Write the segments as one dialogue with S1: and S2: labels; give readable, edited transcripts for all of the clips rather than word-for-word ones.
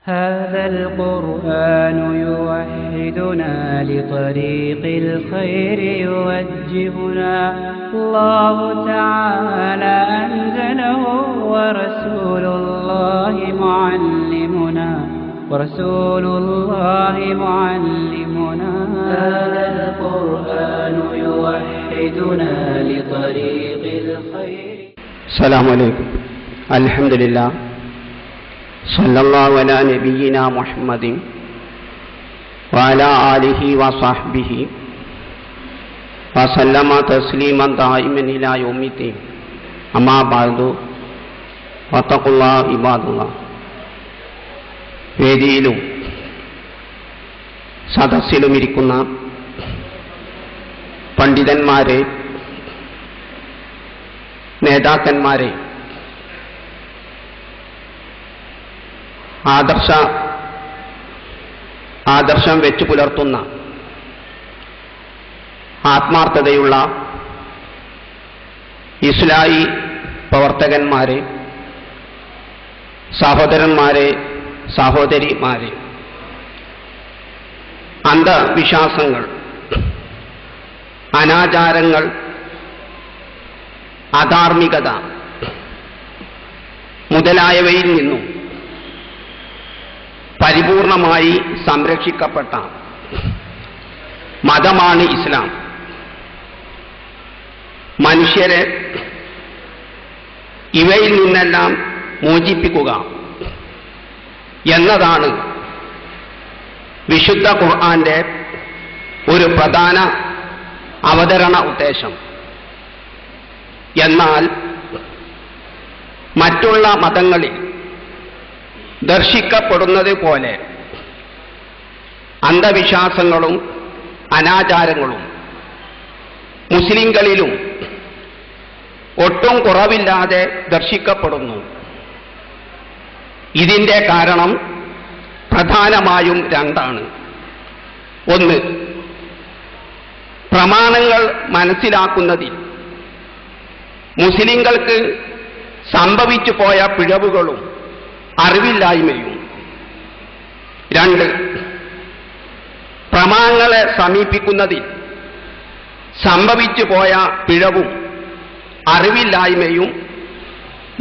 S1: هذا القرآن يوحدنا لطريق الخير يوجهنا الله تعالى أنزله ورسول الله معلمنا هذا القرآن يوحدنا لطريق الخير.
S2: السلام عليكم. الحمد لله صلى الله على نبينا محمد وعلى آله وصحبه وسلم تسليما دائما إلى يوم الدين. أما بعد فاتقوا الله عباد الله. വേദിയിലും സദസ്സിലുമിരിക്കുന്ന പണ്ഡിതന്മാരെ, നേതാക്കന്മാരെ, ആദർശം വെച്ചു പുലർത്തുന്ന ആത്മാർത്ഥതയുള്ള ഇസ്ലാഹി പ്രവർത്തകന്മാരെ, സഹോദരന്മാരെ, സഹോദരിമാരെ, അന്ധവിശ്വാസങ്ങൾ, അനാചാരങ്ങൾ, അധാർമികത മുതലായവയിൽ നിന്നും പരിപൂർണമായി സംരക്ഷിക്കപ്പെട്ട മതമാണ് ഇസ്ലാം. മനുഷ്യരെ ഇവയിൽ നിന്നെല്ലാം മോചിപ്പിക്കുക എന്നതാണ് വിശുദ്ധ ഖുർആന്റെ ഒരു പ്രധാന അവതരണ ഉദ്ദേശം. എന്നാൽ മറ്റുള്ള മതങ്ങളിൽ ദർശിക്കപ്പെടുന്നത് പോലെ അന്ധവിശ്വാസങ്ങളും അനാചാരങ്ങളും മുസ്ലിങ്ങളിലും ഒട്ടും കുറവില്ലാതെ ദർശിക്കപ്പെടുന്നു. ഇതിൻ്റെ കാരണം പ്രധാനമായും രണ്ടാണ്. ഒന്ന്, പ്രമാണങ്ങൾ മനസ്സിലാക്കുന്നതിൽ മുസ്ലിങ്ങൾക്ക് സംഭവിച്ചു പോയ പിഴവുകളും അറിവില്ലായ്മയും. രണ്ട്, പ്രമാണങ്ങളെ സമീപിക്കുന്നതിൽ സംഭവിച്ചു പോയ പിഴവും അറിവില്ലായ്മയും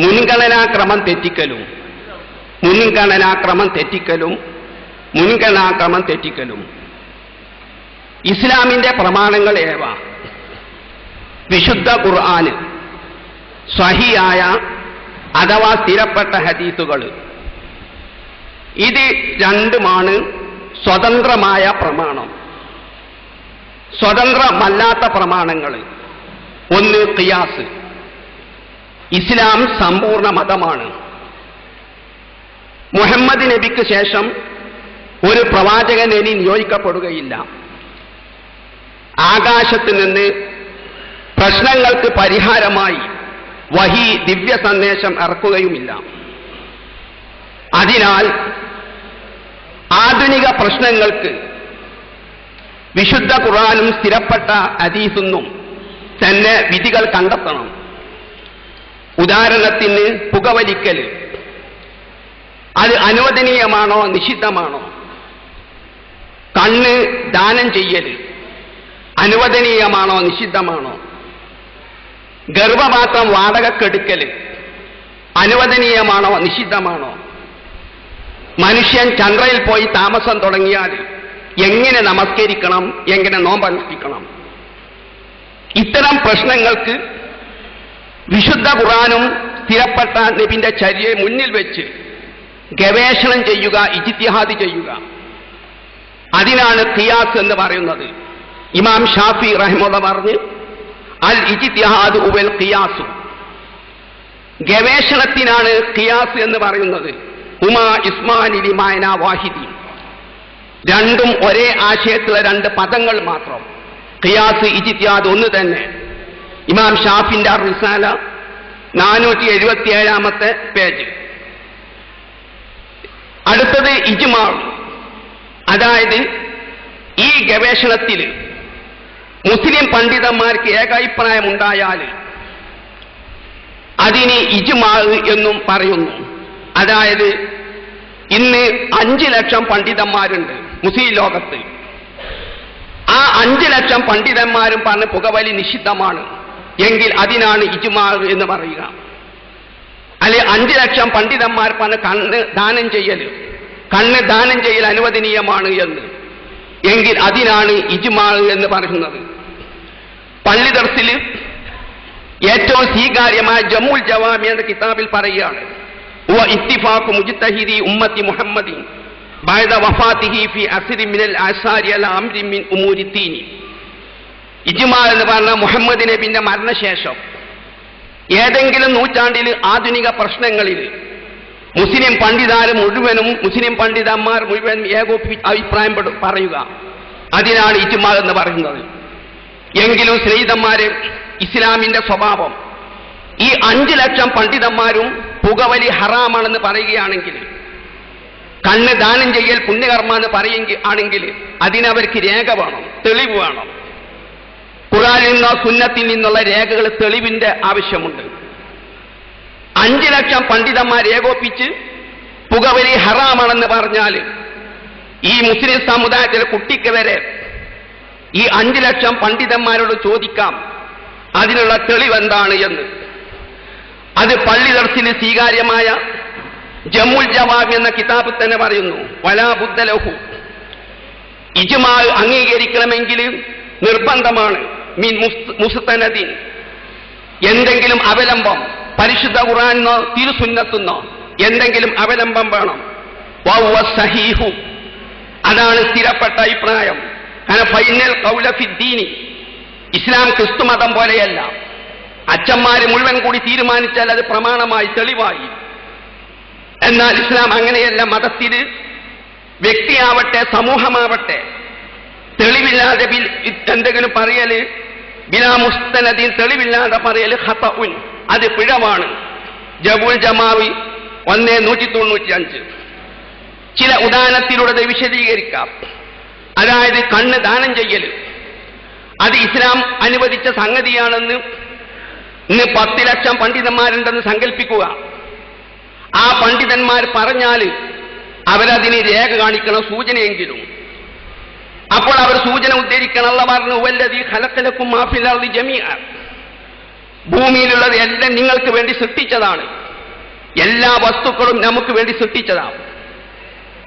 S2: മുൻഗണനാക്രമം തെറ്റിക്കലും. ഇസ്ലാമിന്റെ പ്രമാണങ്ങൾ ഏവ? വിശുദ്ധ ഖുർആന്, സ്വഹിയായ അഥവാ സ്ഥിരപ്പെട്ട ഹദീസുകൾ. ഇത് രണ്ടുമാണ് സ്വതന്ത്രമായ പ്രമാണം. സ്വതന്ത്രമല്ലാത്ത പ്രമാണങ്ങൾ: ഒന്ന്, ഖിയാസ്. ഇസ്ലാം സമ്പൂർണ്ണ മതമാണ്. മുഹമ്മദ് നബിക്ക് ശേഷം ഒരു പ്രവാചകൻ ഇനി നിയോഗിക്കപ്പെടുകയില്ല. ആകാശത്ത് നിന്ന് പ്രശ്നങ്ങൾക്ക് പരിഹാരമായി വഹി, ദിവ്യ സന്ദേശം ഇറക്കുകയുമില്ല. അതിനാൽ ആധുനിക പ്രശ്നങ്ങൾക്ക് വിശുദ്ധ ഖുർആനും സ്ഥിരപ്പെട്ട ഹദീസും തന്നെ വിധികൾ കണ്ടെത്തണം. ഉദാഹരണത്തിന്, പുകവലിക്കൽ അത് അനുവദനീയമാണോ നിഷിദ്ധമാണോ? കണ്ണ് ദാനം ചെയ്യൽ അനുവദനീയമാണോ നിഷിദ്ധമാണോ? ഗർഭപാത്രം വാടകക്കെടുക്കൽ അനുവദനീയമാണോ നിഷിദ്ധമാണോ? മനുഷ്യൻ ചന്ദ്രയിൽ പോയി താമസം തുടങ്ങിയാൽ എങ്ങനെ നമസ്കരിക്കണം, എങ്ങനെ നോമ്പനുഷ്ഠിക്കണം? ഇത്തരം പ്രശ്നങ്ങൾക്ക് വിശുദ്ധ ഖുർആനും സ്ഥിരപ്പെട്ട നബിന്റെ ചര്യയെ മുന്നിൽ വെച്ച് ഗവേഷണം ചെയ്യുക, ഇജ്തിഹാദ് ചെയ്യുക. അതിനാണ് ഖിയാസ് എന്ന് പറയുന്നത്. ഇമാം ഷാഫി റഹിമഹുല്ലാഹ് പറഞ്ഞു, അൽ ഇജ്തിഹാദു വൽ ഖിയാസു. ഗവേഷണത്തിനാണ് ഖിയാസ് എന്ന് പറയുന്നത്. ഹുമാ ഇസ്മാനി ലിമാന വാഹിദി. രണ്ടും ഒരേ ആശയത്തിലുള്ള രണ്ട് പദങ്ങൾ മാത്രം. ഖിയാസ്, ഇജ്തിഹാദ് ഒന്ന് തന്നെ. ഇമാം ഷാഫിന്റെ റിസാല 477 പേജ്. അടുത്തത് ഇജ്മാ. അതായത് ഈ ഗവേഷണത്തിൽ മുസ്ലിം പണ്ഡിതന്മാർക്ക് ഏകാഭിപ്രായമുണ്ടായാൽ അതിന് ഇജ്മാ എന്നും പറയുന്നു. അതായത് ഇന്ന് 5 ലക്ഷം പണ്ഡിതന്മാരുണ്ട് മുസ്ലിം ലോകത്ത്. ആ 5 ലക്ഷം പണ്ഡിതന്മാരും പറഞ്ഞ് പുകവലി നിഷിദ്ധമാണ് എങ്കിൽ അതിനാണ് ഇജ്മാ എന്ന് പറയുക. അല്ലെ 5 ലക്ഷം പണ്ഡിതന്മാർ പറഞ്ഞ് കണ്ണ് ദാനം ചെയ്യൽ അനുവദനീയമാണ് എന്ന് എങ്കിൽ അതിനാണ് ഇജ്മാ എന്ന് പറയുന്നത്. പള്ളി ദർസിൽ ഏറ്റവും സ്വീകാര്യമായ ജമുൽ ജവാമി എന്ന കിതാബിൽ പറയുകയാണ്, ഇത്തിഫാഖു മുജ്തഹിദി ഉമ്മത്തി മുഹമ്മദിൻ ബഅദ വഫാത്തിഹി ഫി അസ്രി മിനൽ ആസാരി അല അംരി മിൻ ഉമൂരി ദീനി. ഇജ്മാ എന്ന് പറഞ്ഞാൽ മുഹമ്മദ് നബിന്റെ മരണശേഷം ഏതെങ്കിലും നൂറ്റാണ്ടിൽ ആധുനിക പ്രശ്നങ്ങളിൽ മുസ്ലിം പണ്ഡിതന്മാർ മുഴുവനും അഭിപ്രായം പറയുക, അതിനാണ് ഇജ്മാ എന്ന് പറയുന്നത്. എങ്കിലും സ്നേഹിതന്മാരെ, ഇസ്ലാമിന്റെ സ്വഭാവം ഈ 5 ലക്ഷം പണ്ഡിതന്മാരും പുകവലി ഹറാമാണെന്ന് പറയുകയാണെങ്കിൽ, കണ്ണ് ദാനം ചെയ്യൽ പുണ്യകർമ്മ പറയുകയാണെങ്കിൽ അതിനവർക്ക് രേഖ വേണം, തെളിവ് വേണം. ഖുർആനിൽ നിന്നോ സുന്നത്തിൽ നിന്നുള്ള രേഖകൾ, തെളിവിന്റെ ആവശ്യമുണ്ട്. 5 ലക്ഷം പണ്ഡിതന്മാർ ഏകോപിച്ച് പുകവലി ഹറാമാണെന്ന് പറഞ്ഞാൽ ഈ മുസ്ലിം സമുദായത്തിലെ കുട്ടിക്ക് വരെ ഈ 5 ലക്ഷം പണ്ഡിതന്മാരോട് ചോദിക്കാം അതിനുള്ള തെളിവെന്താണ് എന്ന്. അത് പള്ളി ദർസിന് സ്വീകാര്യമായ ജമുൽ ജവാമി എന്ന കിതാബിൽ തന്നെ പറയുന്നു, വലാ ബുദ്ദ ലഹു, ഇജ്മാ അംഗീകരിക്കണമെങ്കിൽ നിർബന്ധമാണ് മിൻ മുസ്തനദിൻ, എന്തെങ്കിലും അവലംബം, പരിശുദ്ധ ഖുർആനിന്നോ തിരുസുന്നത്തുന്നോ എന്തെങ്കിലും അവലംബം വേണം. വഹുവ സഹീഹു, അതാണ് സ്ഥിരപ്പെട്ട അഭിപ്രായം. കാരണം ഫൈനൽ ഖൗല ഫിദ്ദീനി, ഇസ്ലാം ക്രിസ്തു മതം പോലെയല്ല, അച്ഛന്മാര് മുഴുവൻ കൂടി തീരുമാനിച്ചാൽ അത് പ്രമാണമായി തെളിവായി. എന്നാൽ ഇസ്ലാം അങ്ങനെയല്ല. മതത്തിൽ വ്യക്തിയാവട്ടെ സമൂഹമാവട്ടെ തെളിവില്ലാതെ എന്തെങ്കിലും പറയല്, ബിലാ മുസ്തനദിൻ, തെളിവില്ലാതെ പറയല് ഖതഉൻ, അത് പിഴവാണ്. ജമുൽ ജമാവി 195. ചില ഉദാഹരണത്തിലൂടെ വിശദീകരിക്കാം. അതായത് കണ്ണ് ദാനം ചെയ്യൽ, അത് ഇസ്ലാം അനുവദിച്ച സംഗതിയാണെന്ന് ഇന്ന് 10 ലക്ഷം പണ്ഡിതന്മാരുണ്ടെന്ന് സങ്കല്പിക്കുക. ആ പണ്ഡിതന്മാർ പറഞ്ഞാൽ അവരതിന് രേഖ കാണിക്കണം, സൂചനയെങ്കിലും. അപ്പോൾ അവർ സൂചന ഉദ്ധരിക്കണം. അല്ലാഹു പറഞ്ഞു, വല്ലദീ ഖലഖലകും മാ ഫിൽ അർളി ജമീഅ, ഭൂമിയിലുള്ളത് എല്ലാം നിങ്ങൾക്ക് വേണ്ടി സൃഷ്ടിച്ചതാണ്. എല്ലാ വസ്തുക്കളും നമുക്ക് വേണ്ടി സൃഷ്ടിച്ചതാണ്.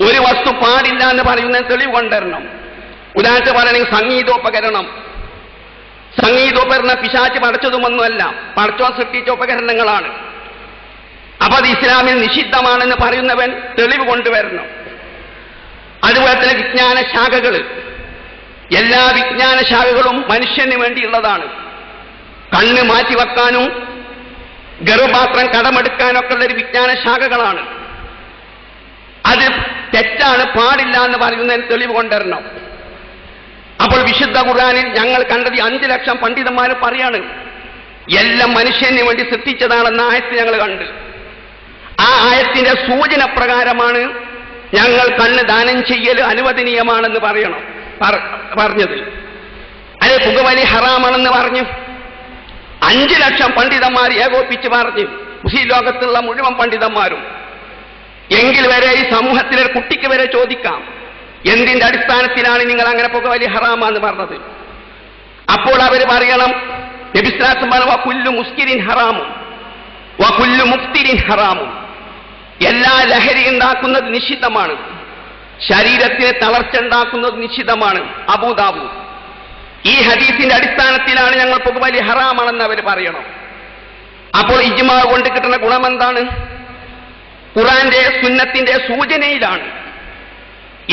S2: ഒരു വസ്തു പാടില്ല എന്ന് പറയുന്ന തെളിവ് കൊണ്ടുവരണം. ഉദാഹരണത്തിന് പറയണമെങ്കിൽ സംഗീതോപകരണം പിശാച് പടച്ചതുമൊന്നുമല്ല, പടച്ചോൻ സൃഷ്ടിച്ച ഉപകരണങ്ങളാണ്. അപ്പൊ അത് ഇസ്ലാമിൽ നിഷിദ്ധമാണെന്ന് പറയുന്നവൻ തെളിവ് കൊണ്ടുവരണം. അതുപോലെ തന്നെ വിജ്ഞാന ശാഖകൾ, എല്ലാ വിജ്ഞാന ശാഖകളും മനുഷ്യന് വേണ്ടിയുള്ളതാണ്. കണ്ണ് മാറ്റിവെക്കാനും ഗർഭപാത്രം കടമെടുക്കാനൊക്കെ ഉള്ളൊരു വിജ്ഞാന ശാഖകളാണ്. അത് തെറ്റാണ്, പാടില്ല എന്ന് പറയുന്നതിന് തെളിവ് കൊണ്ടുവരണം. അപ്പോൾ വിശുദ്ധ ഖുർആനിൽ ഞങ്ങൾ കണ്ടത് 5 ലക്ഷം പണ്ഡിതന്മാർ പറയാണ് എല്ലാം മനുഷ്യന് വേണ്ടി സൃഷ്ടിച്ചതാണെന്ന ആയത്ത് ഞങ്ങൾ കണ്ട്. ആ ആയത്തിന്റെ സൂചന പ്രകാരമാണ് ഞങ്ങൾ കണ്ണ് ദാനം ചെയ്യൽ അനുവദനീയമാണെന്ന് പറഞ്ഞത്. അല്ലെ പുകവലി ഹറാമാണെന്ന് പറഞ്ഞു 5 ലക്ഷം പണ്ഡിതന്മാർ ഏകോപിച്ച് പറഞ്ഞു, മുസ്ലിം ലോകത്തുള്ള മുഴുവൻ പണ്ഡിതന്മാരും. എങ്കിൽ വരെ ഈ സമൂഹത്തിലെ കുട്ടിക്ക് വരെ ചോദിക്കാം, എന്തിന്റെ അടിസ്ഥാനത്തിലാണ് നിങ്ങൾ അങ്ങനെ പുകവലി ഹറാമാന്ന് പറഞ്ഞത്? അപ്പോൾ അവർ പറയണം, നബി സ്വല്ലല്ലാഹു അലൈഹി വസല്ലം വകുല്ലു മുസ്കിരിൻ ഹറാമും വകുല്ലു മുഫ്തിരിൻ ഹറാമും, എല്ലാ ലഹരി ഉണ്ടാക്കുന്നത് നിഷിദ്ധമാണ്, ശരീരത്തിന് തളർച്ച ഉണ്ടാക്കുന്നത് നിഷിദ്ധമാണ്. അബൂദാവൂദ്. ഈ ഹദീസിന്റെ അടിസ്ഥാനത്തിലാണ് ഞങ്ങൾ പുകവലി ഹറാമാണെന്ന് അവർ പറയണം. അപ്പോൾ ഇജ്മാ കൊണ്ട് കിട്ടുന്ന ഗുണം എന്താണ്? ഖുർആന്റെ സുന്നത്തിന്റെ സൂചനയിലാണ്.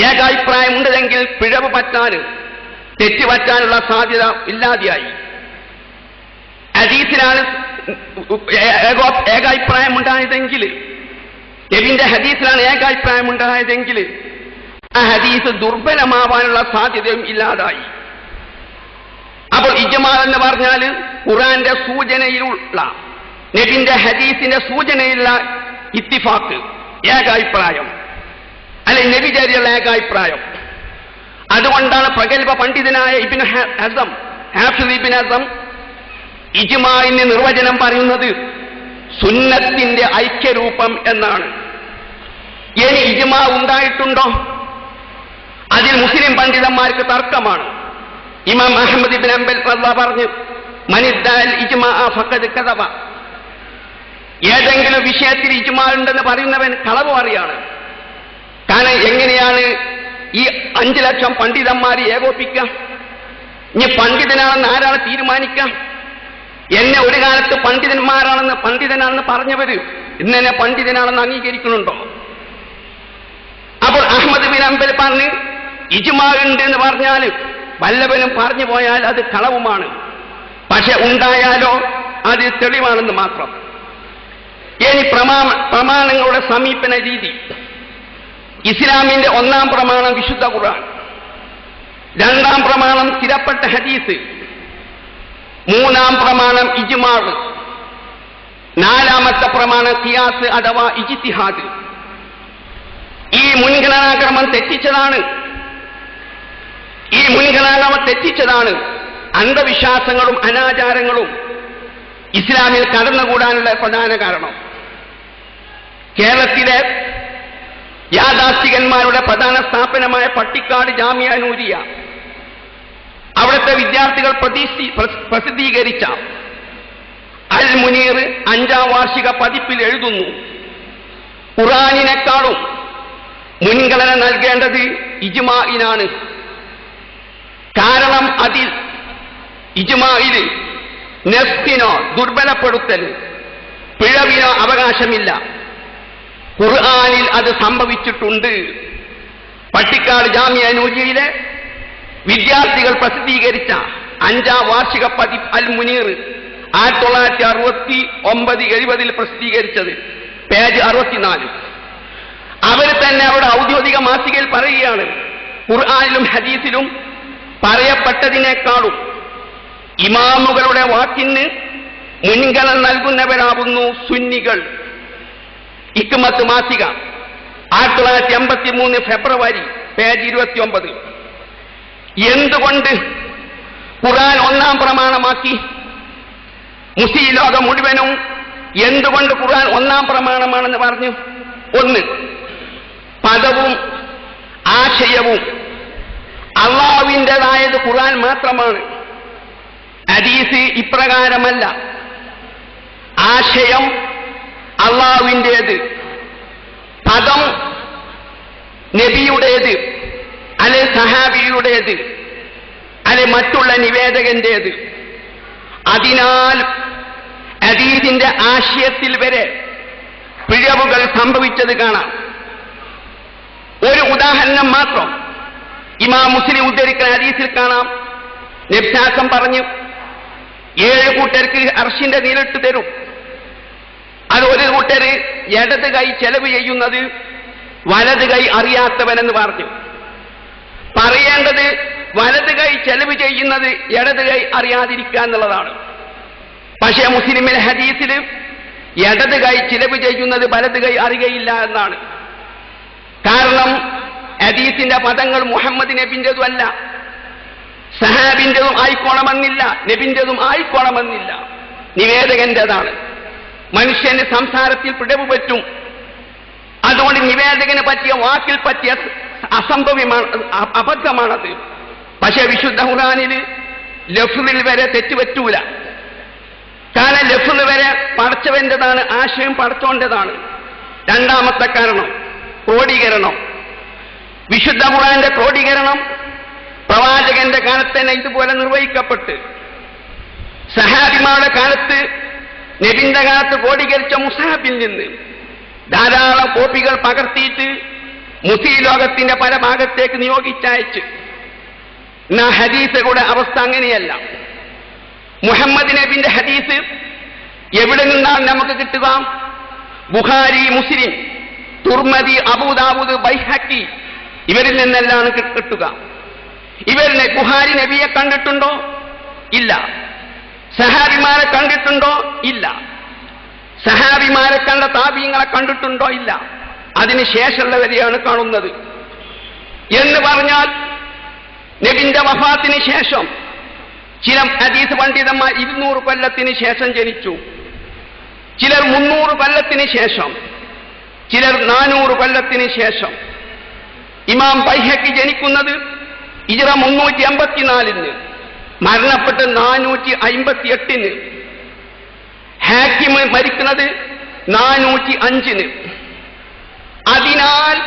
S2: ഏകാഭിപ്രായം ഉണ്ടെങ്കിൽ പിഴവ് പറ്റാനും തെറ്റുപറ്റാനുള്ള സാധ്യത ഇല്ലാതെയായി. ഹദീസിലാണ് ഏകാഭിപ്രായം ഉണ്ടായതെങ്കിൽ, നബിന്റെ ഹദീസിലാണ് ഏകാഭിപ്രായം ഉണ്ടായതെങ്കിൽ ആ ഹദീസ് ദുർബലമാവാനുള്ള സാധ്യതയും ഇല്ലാതായി. അപ്പോൾ ഇജ്മാ എന്ന് പറഞ്ഞാൽ ഖുർആന്റെ സൂചനയിലുള്ള, നബിന്റെ ഹദീസിന്റെ സൂചനയിലുള്ള ഇത്തിഫാക്ക്, ഏകാഭിപ്രായം, അല്ലെ നബിചര്യയുള്ള ഏകാഭിപ്രായം. അതുകൊണ്ടാണ് പ്രഗത്ഭ പണ്ഡിതനായ ഹാഫിദ് ഇബ്നു ഹസം ഇജ്മാഇന് നിർവചനം പറയുന്നത് സുന്നത്തിന്റെ ഐക്യരൂപം എന്നാണ്. ഇനി ഇജ്മാ ഉണ്ടായിട്ടുണ്ടോ? അതിൽ മുസ്ലിം പണ്ഡിതന്മാർക്ക് തർക്കമാണ്. ഇമാം അഹ്മദ് ഇബ്നു ഹംബൽ റളിയല്ലാഹു പറഞ്ഞു, മനിദ്ദഅൽ ഇജ്മാ ഫഖദ് കദബ. ഏതെങ്കിലും വിഷയത്തിൽ ഇജ്മാ ഉണ്ടെന്ന് പറയുന്നവൻ കളവ് പറയാണ്. കാരണം എങ്ങനെയാണ് ഈ 5 ലക്ഷം പണ്ഡിതന്മാരെ ഏകോപിക്കുക? ഇനി പണ്ഡിതനാണെന്ന് ആരാണ് തീരുമാനിക്കുക? എന്നെ ഒരു കാലത്ത് പണ്ഡിതനാണെന്ന് പറഞ്ഞവര് ഇന്നെന്നെ പണ്ഡിതനാണെന്ന് അംഗീകരിക്കുന്നുണ്ടോ? അപ്പോൾ അഹ്മദ് ബിൻ ഹംബൽ പറഞ്ഞ് ഇജ്മാ ഉണ്ട് എന്ന് പറഞ്ഞാൽ വല്ലവനും പറഞ്ഞു പോയാൽ അത് കളവുമാണ്. പക്ഷെ ഉണ്ടായാലോ അത് തെളിവാണെന്ന് മാത്രം. ഇനി പ്രമാണങ്ങളുടെ സമീപന രീതി. ഇസ്ലാമിന്റെ 1-ാം പ്രമാണം വിശുദ്ധ ഖുർആൻ, 2-ാം പ്രമാണം സ്ഥിരപ്പെട്ട ഹദീസ്, 3-ാം പ്രമാണം ഇജ്മാ, 4-ാമത്തെ പ്രമാണം ഖിയാസ് അഥവാ ഇജ്തിഹാദ്. ഈ മുൻഗണനാക്രമം തെറ്റിച്ചതാണ്. അന്ധവിശ്വാസങ്ങളും അനാചാരങ്ങളും ഇസ്ലാമിൽ കടന്നുകൂടാനുള്ള പ്രധാന കാരണം. കേരളത്തിലെ യാഥാസ്ഥികന്മാരുടെ പ്രധാന സ്ഥാപനമായ പട്ടിക്കാട് ജാമിയ നൂരിയ, അവിടുത്തെ വിദ്യാർത്ഥികൾ പ്രസിദ്ധീകരിച്ച അൽ മുനീർ 5-ാം വാർഷിക പതിപ്പിൽ എഴുതുന്നു, ഖുർആനിനേക്കാളും മുൻഗണന നൽകേണ്ടത് ഇജ്മാഇനാണ്. കാരണം അതിൽ ഇജ്മാഇൽ നഫ്സിനോ ദുർബലപ്പെടുത്തൽ പിഴവിനോ അവകാശമില്ല. ഖുർആനിൽ അത് സംഭവിച്ചിട്ടുണ്ട്. പട്ടിക്കാട് ജാമിയ നൂരിയയിലെ വിദ്യാർത്ഥികൾ പ്രസിദ്ധീകരിച്ച 5-ാം വാർഷിക പതിപ്പ് അൽ മുനീർ 1969-70 പ്രസിദ്ധീകരിച്ചത്, പേജ് 64. അവർ തന്നെ അവരുടെ ഔദ്യോഗിക മാസികയിൽ പറയുകയാണ്, ഖുർആനിലും ഹദീസിലും പറയപ്പെട്ടതിനേക്കാളും ഇമാമുകളുടെ വാക്കിന് മുൻഗണന നൽകുന്നവരാകുന്നു സുന്നികൾ. ഇക്മത്ത് മാസിക 1983 ഫെബ്രുവരി, പേജ് 29. എന്തുകൊണ്ട് ഖുർആൻ 1-ാം പ്രമാണമാക്കി? മുസ്ലിം ലോകം മുഴുവനും എന്തുകൊണ്ട് ഖുർആൻ 1-ാം പ്രമാണമാണെന്ന് പറഞ്ഞു? 1, പദവും ആശയവും അള്ളാഹുവിൻ്റെതായത് ഖുർആൻ മാത്രമാണ്. ഹദീസ് ഇപ്രകാരമല്ല. ആശയം അള്ളാഹുവിൻ്റേത്, പദം നബിയുടേത്, അല്ലെ സഹാബിയുടേത്, അല്ലെ മറ്റുള്ള നിവേദകന്റേത്. അതിനാൽ ഹദീസിന്റെ ആശയത്തിൽ വരെ പിഴവുകൾ സംഭവിച്ചത് കാണാം. ഒരു ഉദാഹരണം മാത്രം ഇമാം മുസ്ലിം ഉദ്ധരിക്കുന്ന ഹദീസിൽ കാണാം. നബിസാസം പറഞ്ഞു, 7 കൂട്ടർക്ക് അർശിന്റെ നീരിട്ട് തരും. അത് ഒരു കൂട്ടര് ഇടത് കൈ ചെലവ് ചെയ്യുന്നത് വലത് കൈ അറിയാത്തവനെന്ന് പറഞ്ഞു. പറയേണ്ടത് വലത് കൈ ചെലവ് ചെയ്യുന്നത് ഇടത് കൈ അറിയാതിരിക്കുക എന്നുള്ളതാണ്. പക്ഷേ മുസ്ലിമിലെ ഹദീസിൽ ഇടത് കൈ ചെലവ് ചെയ്യുന്നത് വലത് കൈ അറിയുകയില്ല എന്നാണ്. കാരണം ഹദീസിന്റെ പദങ്ങൾ മുഹമ്മദ് നബിൻ്റെതും അല്ല, സഹാബിൻ്റെതും ആയിക്കോണമെന്നില്ല, നബിൻ്റെതും ആയിക്കോണമെന്നില്ല, നിവേദകന്റേതാണ്. മനുഷ്യന്റെ സംസാരത്തിൽ പിഴവ് പറ്റും. അതുകൊണ്ട് നിവേദകന് പറ്റിയ വാക്കിൽ പറ്റിയ അബദ്ധമാണത്. പക്ഷെ വിശുദ്ധ ഖുർആനിൽ ലഫ്ളിൽ വരെ തെറ്റുപറ്റൂല. കാരണം ലഫ്ൾ വരെ പടച്ചവന്റേതാണ്, ആശയം പടച്ചോന്റേതാണ്. 2-ാമത്തെ കാരണം ക്രോഡീകരണം. വിശുദ്ധ ഖുർആന്റെ ക്രോഡീകരണം പ്രവാചകന്റെ കാലത്ത് തന്നെ ഇതുപോലെ നിർവഹിക്കപ്പെട്ട്, സഹാബിമാരുടെ കാലത്ത്, നബിന്റെ കാലത്ത് ക്രോഡീകരിച്ച മുസ്ഹഫിൽ നിന്ന് ധാരാളം കോപ്പികൾ പകർത്തിയിട്ട് മുസ്ലിം ലോകത്തിന്റെ പല ഭാഗത്തേക്ക് നിയോഗിച്ചയച്ച്. എന്നാ ഹദീസുകളുടെ അവസ്ഥ അങ്ങനെയല്ല. മുഹമ്മദ് നബിന്റെ ഹദീസ് എവിടെ നിന്നാണ് നമുക്ക് കിട്ടുക? ബുഖാരി, മുസ്ലിം, തുർമദി, അബൂദാവൂദ്, ബൈഹഖി, ഇവരിൽ നിന്നെല്ലാം കിട്ടുക. ഇവരിനെ ബുഖാരി നബിയെ കണ്ടിട്ടുണ്ടോ? ഇല്ല. സഹാബിമാരെ കണ്ടിട്ടുണ്ടോ? ഇല്ല. സഹാബിമാരെ കണ്ട താബീങ്ങളെ കണ്ടിട്ടുണ്ടോ? ഇല്ല. അതിന് ശേഷമുള്ളവരെയാണ് കാണുന്നത്. എന്ന് പറഞ്ഞാൽ നബിന്റെ വഫാത്തിന് ശേഷം ചില ഹദീസ് പണ്ഡിതന്മാർ 200 കൊല്ലത്തിന് ശേഷം ജനിച്ചു, ചിലർ 300 കൊല്ലത്തിന് ശേഷം, ചിലർ 400 കൊല്ലത്തിന് ശേഷം ഇമാം ബൈഹഖി ജനിക്കുന്നത് ഹിജ്റ 384 മരണപ്പെട്ട് 458 ഹാക്കിം മരിക്കുന്നത് 405 അതിനാൽ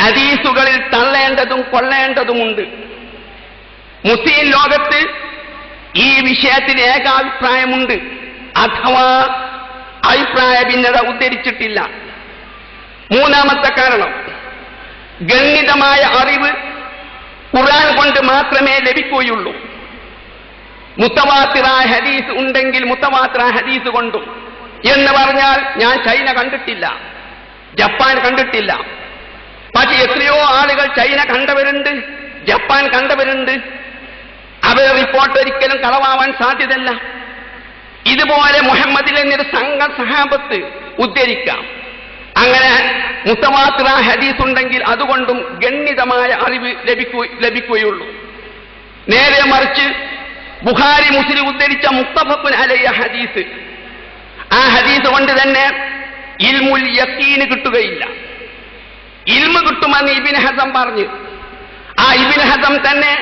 S2: ഹദീസുകളിൽ തള്ളേണ്ടതും കൊള്ളേണ്ടതുമുണ്ട്. മുസ്ലിം ലോകത്ത് ഈ വിഷയത്തിൽ ഏകാഭിപ്രായമുണ്ട്, അഥവാ അഭിപ്രായ ഭിന്നത ഉദ്ധരിച്ചിട്ടില്ല. മൂന്നാമത്തെ കാരണം, ഗണ്യതമായ അറിവ് ഖുർആൻ കൊണ്ട് മാത്രമേ ലഭിക്കുകയുള്ളൂ. മുത്തവാത്തിറായ ഹദീസ് ഉണ്ടെങ്കിൽ മുത്തവാത്തിറായ ഹദീസ് കൊണ്ടും എന്ന് പറഞ്ഞാൽ ഞാൻ ചൈന കണ്ടിട്ടില്ല, ജപ്പാൻ കണ്ടിട്ടില്ല. പക്ഷെ എത്രയോ ആളുകൾ ചൈന കണ്ടവരുണ്ട്, ജപ്പാൻ കണ്ടവരുണ്ട്. അവരുടെ റിപ്പോർട്ട് ഒരിക്കലും കളവാവാൻ സാധ്യതയല്ല. ഇതുപോലെ മുഹമ്മദിൽ എന്നൊരു സംഘ സഹാബത്ത് ഉദ്ധരിക്കാം. അങ്ങനെ മുത്തവാത്തിറ ഹദീസ് ഉണ്ടെങ്കിൽ അതുകൊണ്ടും ഗണ്യതമായ അറിവ് ലഭിക്കുകയുള്ളൂ. നേരെ മറിച്ച് ബുഖാരി മുസ്ലിം ഉദ്ധരിച്ച മുത്തഫഖുൻ അലൈഹി ഹദീസ്, ആ ഹദീസ് കൊണ്ട് തന്നെ ഇൽമുൽ യഖീന് കിട്ടുകയില്ല. ഇൽമു കിട്ടുമെന്ന് ഇബ്നു ഹസം പറഞ്ഞു. ആ ഇബ്നു ഹസം തന്നെ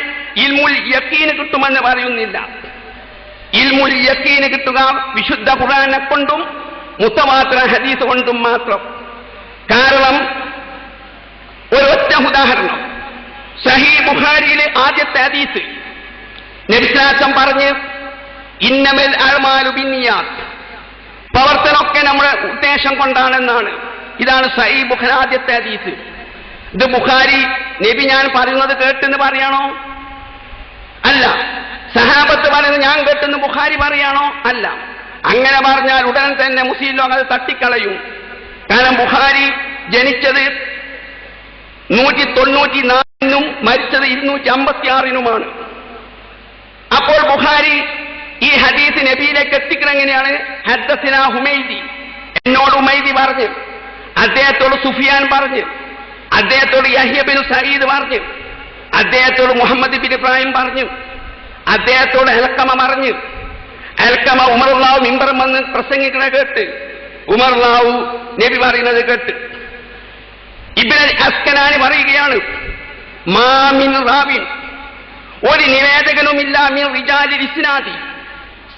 S2: ഇൽമുൽ യഖീന് കിട്ടുമെന്ന് പറയുന്നില്ല. ഇൽമുൽ യഖീന് കിട്ടുക വിശുദ്ധ ഖുർആനെ കൊണ്ടും മുത്തവാത്തിറ ഹദീസ് കൊണ്ടും മാത്രം. കാരണം ഒരൊറ്റ ഉദാഹരണം, സഹീഹ് ബുഖാരിയിലെ ആദ്യത്തെ ഹദീസ് നബി സല്ലല്ലാഹു അലൈഹി വസല്ലം പറഞ്ഞ് ഇന്നമൽ അഅ്മാലു ബിന്നിയാത്ത്, പ്രവർത്തനമൊക്കെ നമ്മുടെ ഉദ്ദേശം കൊണ്ടാണെന്നാണ്. ഇതാണ് സഹീഹ് ബുഖാരി ആദ്യത്തെ ഹദീസ്. ഇത് ബുഖാരി നബി ഞാൻ പറയുന്നത് കേട്ടെന്ന് പറയണോ? അല്ല. സഹാബത്ത് പറയുന്നത് ഞാൻ കേട്ടെന്ന് ബുഖാരി പറയാണോ? അല്ല. അങ്ങനെ പറഞ്ഞാൽ ഉടൻ തന്നെ മുസ്ലിം ലോകം അത് തട്ടിക്കളയും. കാരണം ബുഖാരി ജനിച്ചത് 194 മരിച്ചത് 256 അപ്പോൾ ബുഖാരി ഈ ഹദീസ് നബിയിലേക്ക് എത്തിക്കണം എങ്ങനെയാണ്? ഹദ്ദസനാ ഹുമൈദി, എന്നോട് ഹുമൈദി പറഞ്ഞു, അദ്ദേഹത്തോട് സുഫിയാൻ പറഞ്ഞു, അദ്ദേഹത്തോട് യഹ്യ ബിൻ സഈദ് പറഞ്ഞു, അദ്ദേഹത്തോട് മുഹമ്മദ് ബിൻ ഇബ്രാഹിം പറഞ്ഞു, അദ്ദേഹത്തോട് അൽഖമ പറഞ്ഞു. അൽഖമ ഉമർ റളിയല്ലാഹു മിമ്പറിൽ വന്ന് പ്രസംഗിക്കുന്നത് കേട്ട് ഉമർ റളിയല്ലാഹു നബി പറയുന്നത് കേട്ട് ഇബ്നുൽ അസ്കലാനി പറയുകയാണ്, മാ മിൻ റാവിൻ, ഒരു നിവേദകനുമില്ല, മിൻ റിജാലിൽ ഇസ്നാദി,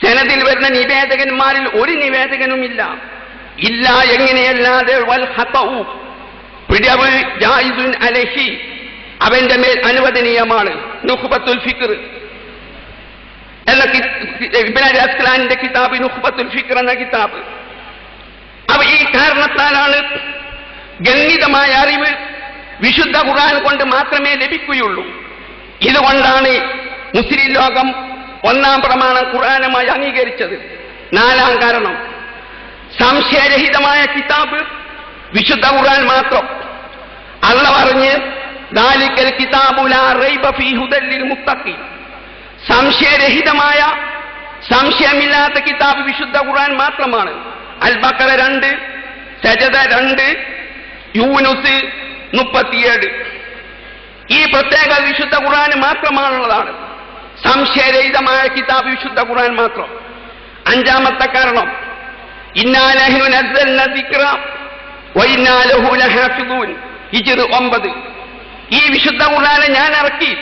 S2: സനദിൽ വരുന്ന നിവേദകന്മാരിൽ ഒരു നിവേദകനുമില്ല, ഇല്ല എങ്ങനെയല്ലാതെ വൽ ഖതഉ, പിഴവ് ജായിസുൻ അലൈഹി, അവന്റെ മേൽ അനുവദനീയമാണ്. നുഖ്ബത്തുൽ ഫിക്ർ എന്ന ഇബ്നുൽ അസ്കലാനിന്റെ കിതാബ്, നുഖ്ബത്തുൽ ഫിക്ർ എന്ന കിതാബ്. അവ ഈ കാരണത്താലാണ് ഗണ്യതമായ അറിവ് വിശുദ്ധ ഖുർആൻ കൊണ്ട് മാത്രമേ ലഭിക്കുകയുള്ളൂ. ഇതുകൊണ്ടാണ് മുസ്ലിം ലോകം ഒന്നാം പ്രമാണം ഖുർആനുമായി അംഗീകരിച്ചത്. നാലാം കാരണം, സംശയരഹിതമായ കിതാബ് വിശുദ്ധ ഖുർആൻ മാത്രം. അല്ലാഹു പറഞ്ഞ് ദാലിക്കൽ കിതാബു ലാ റൈബ ഫീ ഹുദൽ ലിൽ മുത്തഖീൻ, സംശയരഹിതമായ സംശയമില്ലാത്ത കിതാബ് വിശുദ്ധ ഖുർആൻ മാത്രമാണ്. അൽ ബഖറ 2, സജദ 2, യൂനുസ് 37. ഈ പ്രത്യേക വിശുദ്ധ ഖുർആൻ മാത്രമാണുള്ളതാണ്. സംശയരഹിതമായ കിതാബ് വിശുദ്ധ ഖുർആൻ മാത്രം. അഞ്ചാമത്തെ കാരണം, ഇന്നാ നഹ്നു നസ്സൽന ദിക്റ വ ഇന്നാ ലഹു ലഹാഫിദൂൻ, ഹിജ്ർ 9. ഈ വിശുദ്ധ ഖുർആനെ ഞാൻ ഇറക്കി,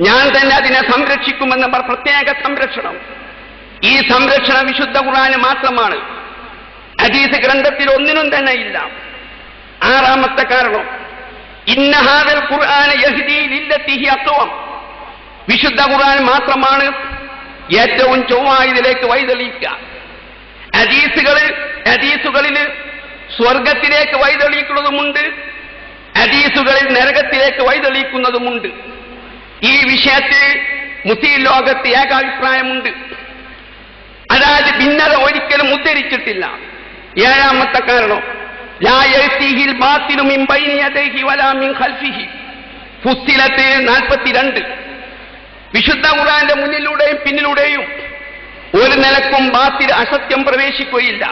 S2: ഞാൻ തന്നെ അതിനെ സംരക്ഷിക്കുമെന്ന പ്രത്യേക സംരക്ഷണം. ഈ സംരക്ഷണം വിശുദ്ധ ഖുർആന് മാത്രമാണ്, ഹദീസ് ഗ്രന്ഥത്തിൽ ഒന്നിനും തന്നെ ഇല്ല. ആറാമത്തെ കാരണം, ഇന്ന ഹാദൽ ഖുർആന യഹ്ദി ലില്ലത്തി ഹി അഖ്വം, വിശുദ്ധ ഖുർആൻ മാത്രമാണ് ഏറ്റവും ചൊവ്വായതിലേക്ക് വഴിതെളിയിക്കുക. ഹദീസുകളിൽ സ്വർഗത്തിലേക്ക് വഴിതെളിയിക്കുന്നതുമുണ്ട്, ഹദീസുകളിൽ നരകത്തിലേക്ക് വഴിതെളിയിക്കുന്നതുമുണ്ട്. ഈ വിഷയത്തിൽ മുസ്ലിം ലോകത്ത് ഏകാഭിപ്രായമുണ്ട്, അതായത് ഭിന്നത ഒരിക്കലും ഉദ്ധരിച്ചിട്ടില്ല. ഏഴാമത്തെ കാരണം, ലാ യഅ്തിഹിൽ ബാത്തിലു മിൻ ബൈനി യദൈഹി വലാ മിൻ ഖൽഫിഹി, ഫുസ്സിലത്ത് 42. വിശുദ്ധ ഖുർആന്റെ മുന്നിലൂടെയും പിന്നിലൂടെയും ഒരു നിലക്കും ബാത്തിൽ അസത്യം പ്രവേശിക്കുകയില്ല.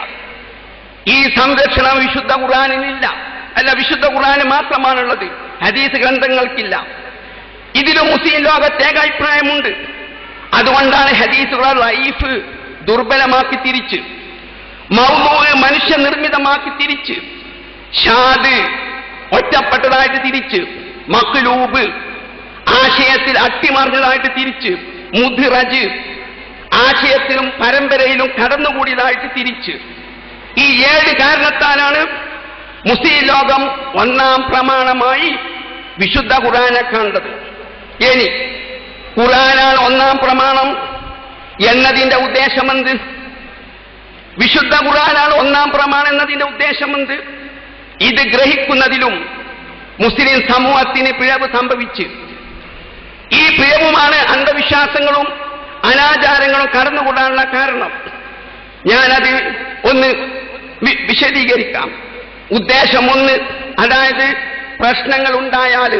S2: ഈ സംരക്ഷണം വിശുദ്ധ ഖുർആനിനില്ല, അല്ല വിശുദ്ധ ഖുർആന് മാത്രമാണുള്ളത്, ഹദീസ് ഗ്രന്ഥങ്ങൾക്കില്ല. ഇതിലും മുസ്ലിം ലോകത്തെ ഏകാഭിപ്രായമുണ്ട്. അതുകൊണ്ടാണ് ഹദീസുകളെ ലൈഫ് ദുർബലമാക്കി തിരിച്ച്, മൗദൂഅ് മനുഷ്യനിർമ്മിതമാക്കി തിരിച്ച്, ഷാദ് ഒറ്റപ്പെട്ടതായിട്ട് തിരിച്ച്, മഖ്ലൂബ് ആശയത്തിൽ അട്ടിമറിഞ്ഞതായിട്ട് തിരിച്ച്, മുദ്റജ് ആശയത്തിലും പരമ്പരയിലും കടന്നുകൂടിയതായിട്ട് തിരിച്ച്. ഈ 7 കാരണത്താലാണ് മുസ്ലിം ലോകം ഒന്നാം പ്രമാണമായി വിശുദ്ധ ഖുർആനെ കണ്ടത്. ഇനി ഖുർആനാണ് ഒന്നാം പ്രമാണം എന്നതിന്റെ ഉദ്ദേശമെന്ത്? വിശുദ്ധ ഖുർആനാണ് ഒന്നാം പ്രമാണം എന്നതിന്റെ ഉദ്ദേശമെന്ത്? ഇത് ഗ്രഹിക്കുന്നതിലും മുസ്ലിം സമൂഹത്തിന് പിഴവ് സംഭവിച്ച്, ഈ പിഴവുമാണ് അന്ധവിശ്വാസങ്ങളും അനാചാരങ്ങളും കടന്നുകൂടാനുള്ള കാരണം. ഞാനത് ഒന്ന് വിശദീകരിക്കാം. ഉദ്ദേശം ഒന്ന്, അതായത് പ്രശ്നങ്ങൾ ഉണ്ടായാൽ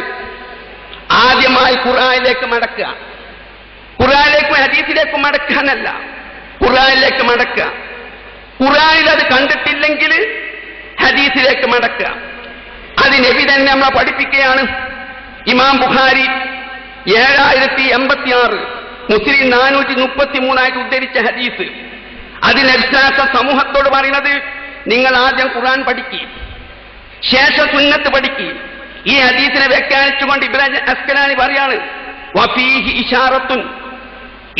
S2: ആദ്യമായി ഖുർആനിലേക്ക് മടക്കുക. ഖുർആനിലേക്കും ഹദീസിലേക്കും മടക്കാനല്ല, ഖുർആനിലേക്ക് മടക്കുക. ഖുർആനിൽ അത് കണ്ടിട്ടില്ലെങ്കിൽ ഹദീസിലേക്ക് മടക്കുക. അത് നബി തന്നെ നമ്മളെ പഠിപ്പിക്കുകയാണ്. ഇമാം ബുഖാരി 7086, മുസ്ലിം 433 ഉദ്ധരിച്ച ഹദീസ്. അതിന് വിശ്വാസ സമൂഹത്തോട് പറയുന്നത്, നിങ്ങൾ ആദ്യം ഖുർആൻ പഠിക്കുക, ശേഷം സുന്നത്ത് പഠിക്കുക. ഈ ഹദീസിനെ വ്യാഖ്യാനിച്ചുകൊണ്ട് ഇബ്രാഹിം അസ്കലാനി പറയാണ്, വഫീഹി ഇശാറത്തുൻ,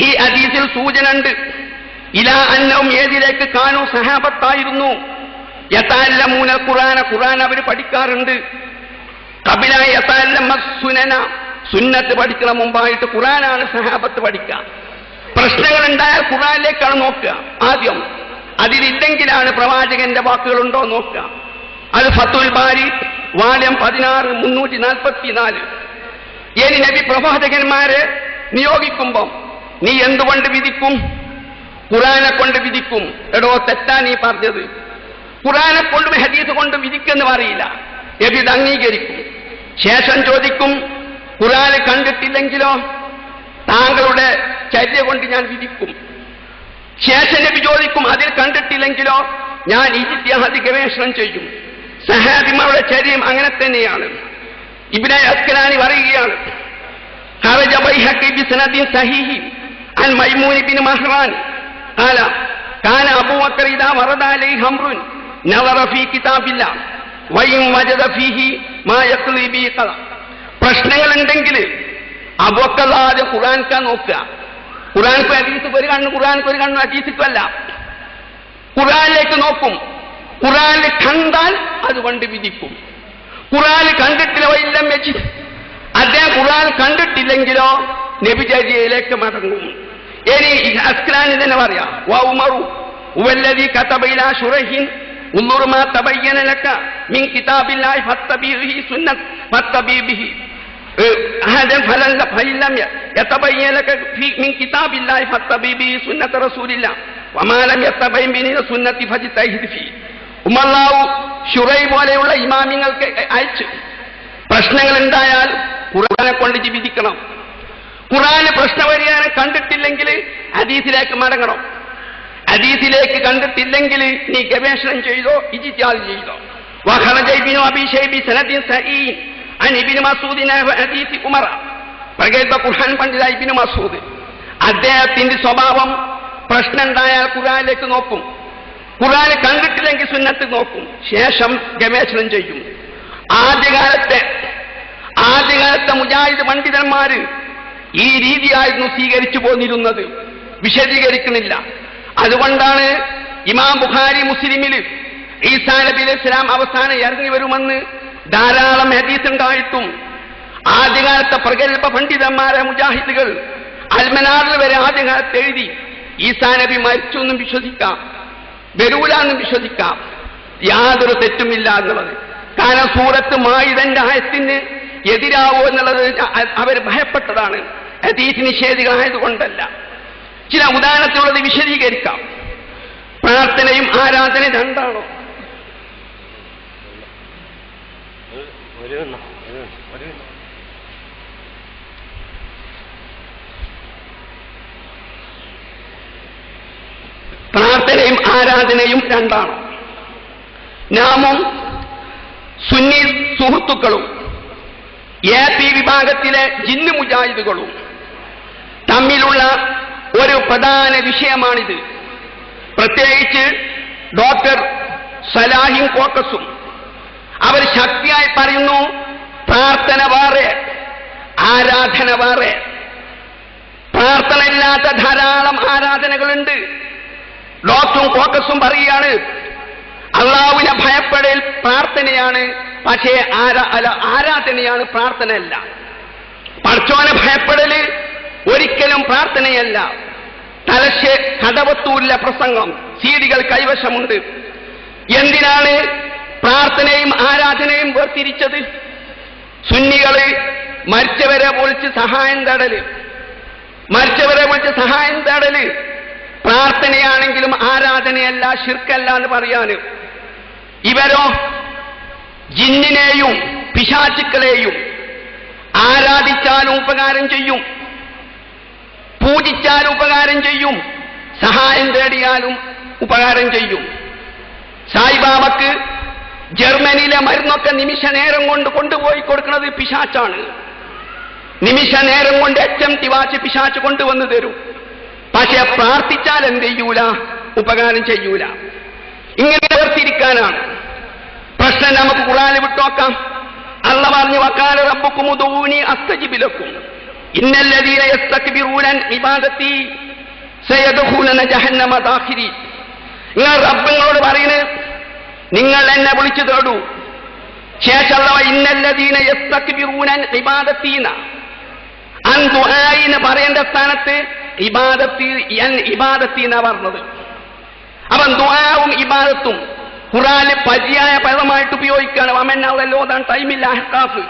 S2: ഈ ഹദീസിൽ സൂചന ഉണ്ട്, ഇലാ അന്നഹും, ഏതിലേക്ക്, കാനൂ സഹാബത്തായിരുന്നു, യതഅല്ലമൂന ഖുർആന, ഖുർആൻ അവർ പഠിക്കാറുണ്ട്, ഖബല യതഅല്ലമ സുനന, സുന്നത്ത് പഠിക്കുന്ന മുമ്പായിട്ട് ഖുർആനാണ് സഹാബത്ത് പഠിക്കുക. പ്രശ്നങ്ങൾ ഉണ്ടായാൽ ഖുർആനിലേക്കാണ് നോക്കുക ആദ്യം. അതിലില്ലെങ്കിലാണ് പ്രവാചകന്റെ വാക്കുകളുണ്ടോ നോക്കുക. അത് ഫത്തുൽ ബാരി വാല്യം 16 344. ഇനി നബി പ്രവാചകന്മാരെ നിയോഗിക്കുമ്പം നീ എന്തുകൊണ്ട് വിധിക്കും? ഖുർആനെ കൊണ്ട് വിധിക്കും. എടോ, തെറ്റാ നീ പറഞ്ഞത്. ഖുർആനെ കൊണ്ടും ഹദീസ് കൊണ്ട് വിധിക്കെന്ന് പറയില്ല. നബി ഇത് അംഗീകരിക്കും. ശേഷം ചോദിക്കും, ഖുർആനെ കണ്ടിട്ടില്ലെങ്കിലോ? താങ്കളുടെ ചര്യ കൊണ്ട് ഞാൻ വിധിക്കും. ശേഷം നബി ചോദിക്കും, അതിൽ കണ്ടിട്ടില്ലെങ്കിലോ? ഞാൻ ഇജ്തിഹാദ് ഗവേഷണം ചെയ്യും. സഹാബിമാരുടെ ചര്യം അങ്ങനെ തന്നെയാണ്. ഇബ്നു അസ്കലാനി പറയുകയാണ്, ഖറജ ബൈഹഖി ബിസനദിൻ സഹീഹി അൻ മൈമൂൻ ഇബ്നു മഹ്റാൻ ഖാല കാന അബൂ ബക്കർ ഇദാ വറദ അലൈഹി അംറുൻ നദറ ഫീ കിതാബില്ലാഹ് വഇൻ വജദ ഫീഹി മാ യഖ്ലി ബി ഖല. പ്രശ്നങ്ങളുണ്ടെങ്കിൽ അബൂബക്കർ ആദ്യം ഖുർആൻക്കാൻ നോക്കുക. ഖുർആൻക്ക് ഹദീസ് ഒരു കണ്ണ്, ഖുർആൻക്ക് ഒരു കണ്ണ്, ഹദീസിക്കല്ല. ഖുർആനിലേക്ക് നോക്കും. ഖുർആനിൽ കണ്ടാൽ അതുകൊണ്ട് വിധിക്കും. ഖുർആനിൽ കണ്ടിട്ടില്ല, വഇല്ലം യജിദ്, അദ്ദേഹം ഖുർആൻ കണ്ടിട്ടില്ലെങ്കിലോ നബിചര്യയിലേക്ക് മടങ്ങും. ഇനി അസ്കലാനി തന്നെ പറയാം, വ ഉമറു ഹുവല്ലദീ കതബ ഇലാ ശുറൈഹിൻ ഉൻദുർ മാ തബയ്യന ലക മിൻ കിതാബില്ലാഹി ഫത്തബിഹി സുന്നത്ത് ഫത്തബിഹി ഹദൻ ഫലം യതബയ്യന ലക മിൻ കിതാബില്ലാഹി ഫത്തബിഹി സുന്നത്ത് റസൂലില്ലാഹ് വമാ ലം യതബയ്യൻ ബിനി സുന്നത്തി ഫജ്തഹിദ് ഫീ. ഉമല്ലാഹു ശുറൈ പോലെയുള്ള ഇമാമിങ്ങൾക്ക് അയച്ചു, പ്രശ്നങ്ങൾ ഉണ്ടായാൽ ഖുർആനെ കൊണ്ട് വിധിക്കണം. ഖുർആന് പ്രശ്നപരിഹാരം കണ്ടിട്ടില്ലെങ്കിൽ ഹദീസിലേക്ക് മടങ്ങണം. ഹദീസിലേക്ക് കണ്ടിട്ടില്ലെങ്കിൽ നീ ഗവേഷണം ചെയ്തോ, ഇജ്തിഹാദ് ചെയ്തോ. വഖറജ ഇബ്നു അബീ ശൈബ സനദിൻ സഈൻ അൻ ഇബ്നു മസ്ഊദ് ഹദീസ് ഉമർ. പ്രഗൽഭ ഖുർആൻ പണ്ഡിത ഇബ്നു മസ്ഊദ്, അദ്ദേഹത്തിന്റെ സ്വഭാവം പ്രശ്നം ഉണ്ടായാൽ ഖുർആനിലേക്ക് നോക്കും. ഖുർആൻ കണ്ടിട്ടില്ലെങ്കിൽ സുന്നത്ത് നോക്കും. ശേഷം ഗവേഷണം ചെയ്യും. ആദ്യകാലത്തെ മുജാഹിദ് പണ്ഡിതന്മാര് ഈ രീതിയായിരുന്നു സ്വീകരിച്ചു പോന്നിരുന്നത്. വിശദീകരിക്കുന്നില്ല. അതുകൊണ്ടാണ് ഇമാം ബുഖാരി മുസ്ലിമിൽ ഈസാ നബി അലൈഹി സ്വലാം അവസാനം ഇറങ്ങി വരുമെന്ന് ധാരാളം ഹദീസ് ഉണ്ടായിട്ടും ആദ്യകാലത്തെ പ്രഗൽഭ പണ്ഡിതന്മാരെ മുജാഹിദുകൾ അൽമനാറിൽ വരെ ആദ്യകാലത്ത് എഴുതി ഈസാ നബി മരിച്ചു എന്നും വിശ്വസിക്കാം, വരൂല എന്നും വിശ്വസിക്കാം, യാതൊരു തെറ്റുമില്ല എന്നുള്ളത്. കാരണം സൂറത്ത് മാഇദന്റെ ആയത്തിന് എതിരാവോ എന്നുള്ളത് അവർ ഭയപ്പെട്ടതാണ്, ഹദീസ് നിഷേധികളായതുകൊണ്ടല്ല. ചില ഉദാഹരണത്തിലുള്ളത് വിശദീകരിക്കാം. പ്രാർത്ഥനയും ആരാധനയും രണ്ടാണോ? പ്രാർത്ഥനയും ആരാധനയും രണ്ടാണോ? നാമും സുന്നി സുഹൃത്തുക്കളും AP വിഭാഗത്തിലെ ജിന്ന് മുജാഹിദുകളും തമ്മിലുള്ള ഒരു പ്രധാന വിഷയമാണിത്. പ്രത്യേകിച്ച് ഡോക്ടർ സലാഹിൻ കോക്കസും പറയുന്നു, പ്രാർത്ഥന വേറെ, ആരാധന വേറെ. പ്രാർത്ഥന ഇല്ലാത്ത ധാരാളം ആരാധനകളുണ്ട്. ഡോക്ടറും കോക്കസും പറയുകയാണ്, അള്ളാഹുവിനെ ഭയപ്പെടൽ പ്രാർത്ഥനയാണ്, പക്ഷേ ആരാധനയാണ്, പ്രാർത്ഥനയല്ല. പടച്ചോനെ ഭയപ്പെടല് ഒരിക്കലും പ്രാർത്ഥനയല്ല. കടവത്തൂരിലെ പ്രസംഗം സീഡികൾ കൈവശമുണ്ട്. എന്തിനാണ് പ്രാർത്ഥനയും ആരാധനയും വേർതിരിച്ചത്? സുന്നികള് മരിച്ചവരെ വിളിച്ച് സഹായം തേടല് പ്രാർത്ഥനയാണെങ്കിലും ആരാധനയല്ല, ശിർക്കല്ല എന്ന് പറയാന്. ഇവരോ ജിന്നിനെയും പിശാചുക്കളെയും ആരാധിച്ചാലും ഉപകാരം ചെയ്യും, പൂജിച്ചാലും ഉപകാരം ചെയ്യും, സഹായം തേടിയാലും ഉപകാരം ചെയ്യും. സായിബാബക്ക് ജർമ്മനിയിലെ മരുന്നൊക്കെ നിമിഷ നേരം കൊണ്ട് കൊണ്ടുപോയി കൊടുക്കുന്നത് പിശാച്ചാണ്. നിമിഷ നേരം കൊണ്ട് HMT വാച്ച് പിശാച്ച് കൊണ്ടുവന്ന് തരും. പക്ഷെ പ്രാർത്ഥിച്ചാൽ എന്ത് ചെയ്യൂല? ഉപകാരം ചെയ്യൂല. ഇങ്ങനെ വേർതിരിക്കാനാണ് പ്രശ്നം. നമുക്ക് ഖുർആനിൽ വിട്ടോക്കാം. അല്ലാഹു പറഞ്ഞു, വഖാല റബ്ബുക്കും ഉദൂനി അസ്തജിബ് ലക്കും ഇന്നല്ലദീന യസ്തക്ബിറൂന അൻ ഇബാദതി സയദ്ഖൂലന ജഹന്നമ ദാഖിരീൻ. നിങ്ങൾ റബ്ബിനോട് പറയുന്നത്, നിങ്ങൾ എന്നെ വിളിച്ചു തേടൂ. ശേഷം അല്ലാഹു ഇന്നല്ലദീന യസ്തക്ബിറൂന അൻ ഇബാദതീന അൻ ദുആഇന പറയേണ്ട സ്ഥാനത്ത് ഇബാദത്തി എന്നാ പറഞ്ഞത്. അവൻ ദുആവും ഇബാദത്തും ഖുർആനിൽ പര്യായ പദമായിട്ട് ഉപയോഗിക്കുകയാണ്. വമന്നല്ലോ അതാണ് ടൈമില്ല. അഹ്കാഫ്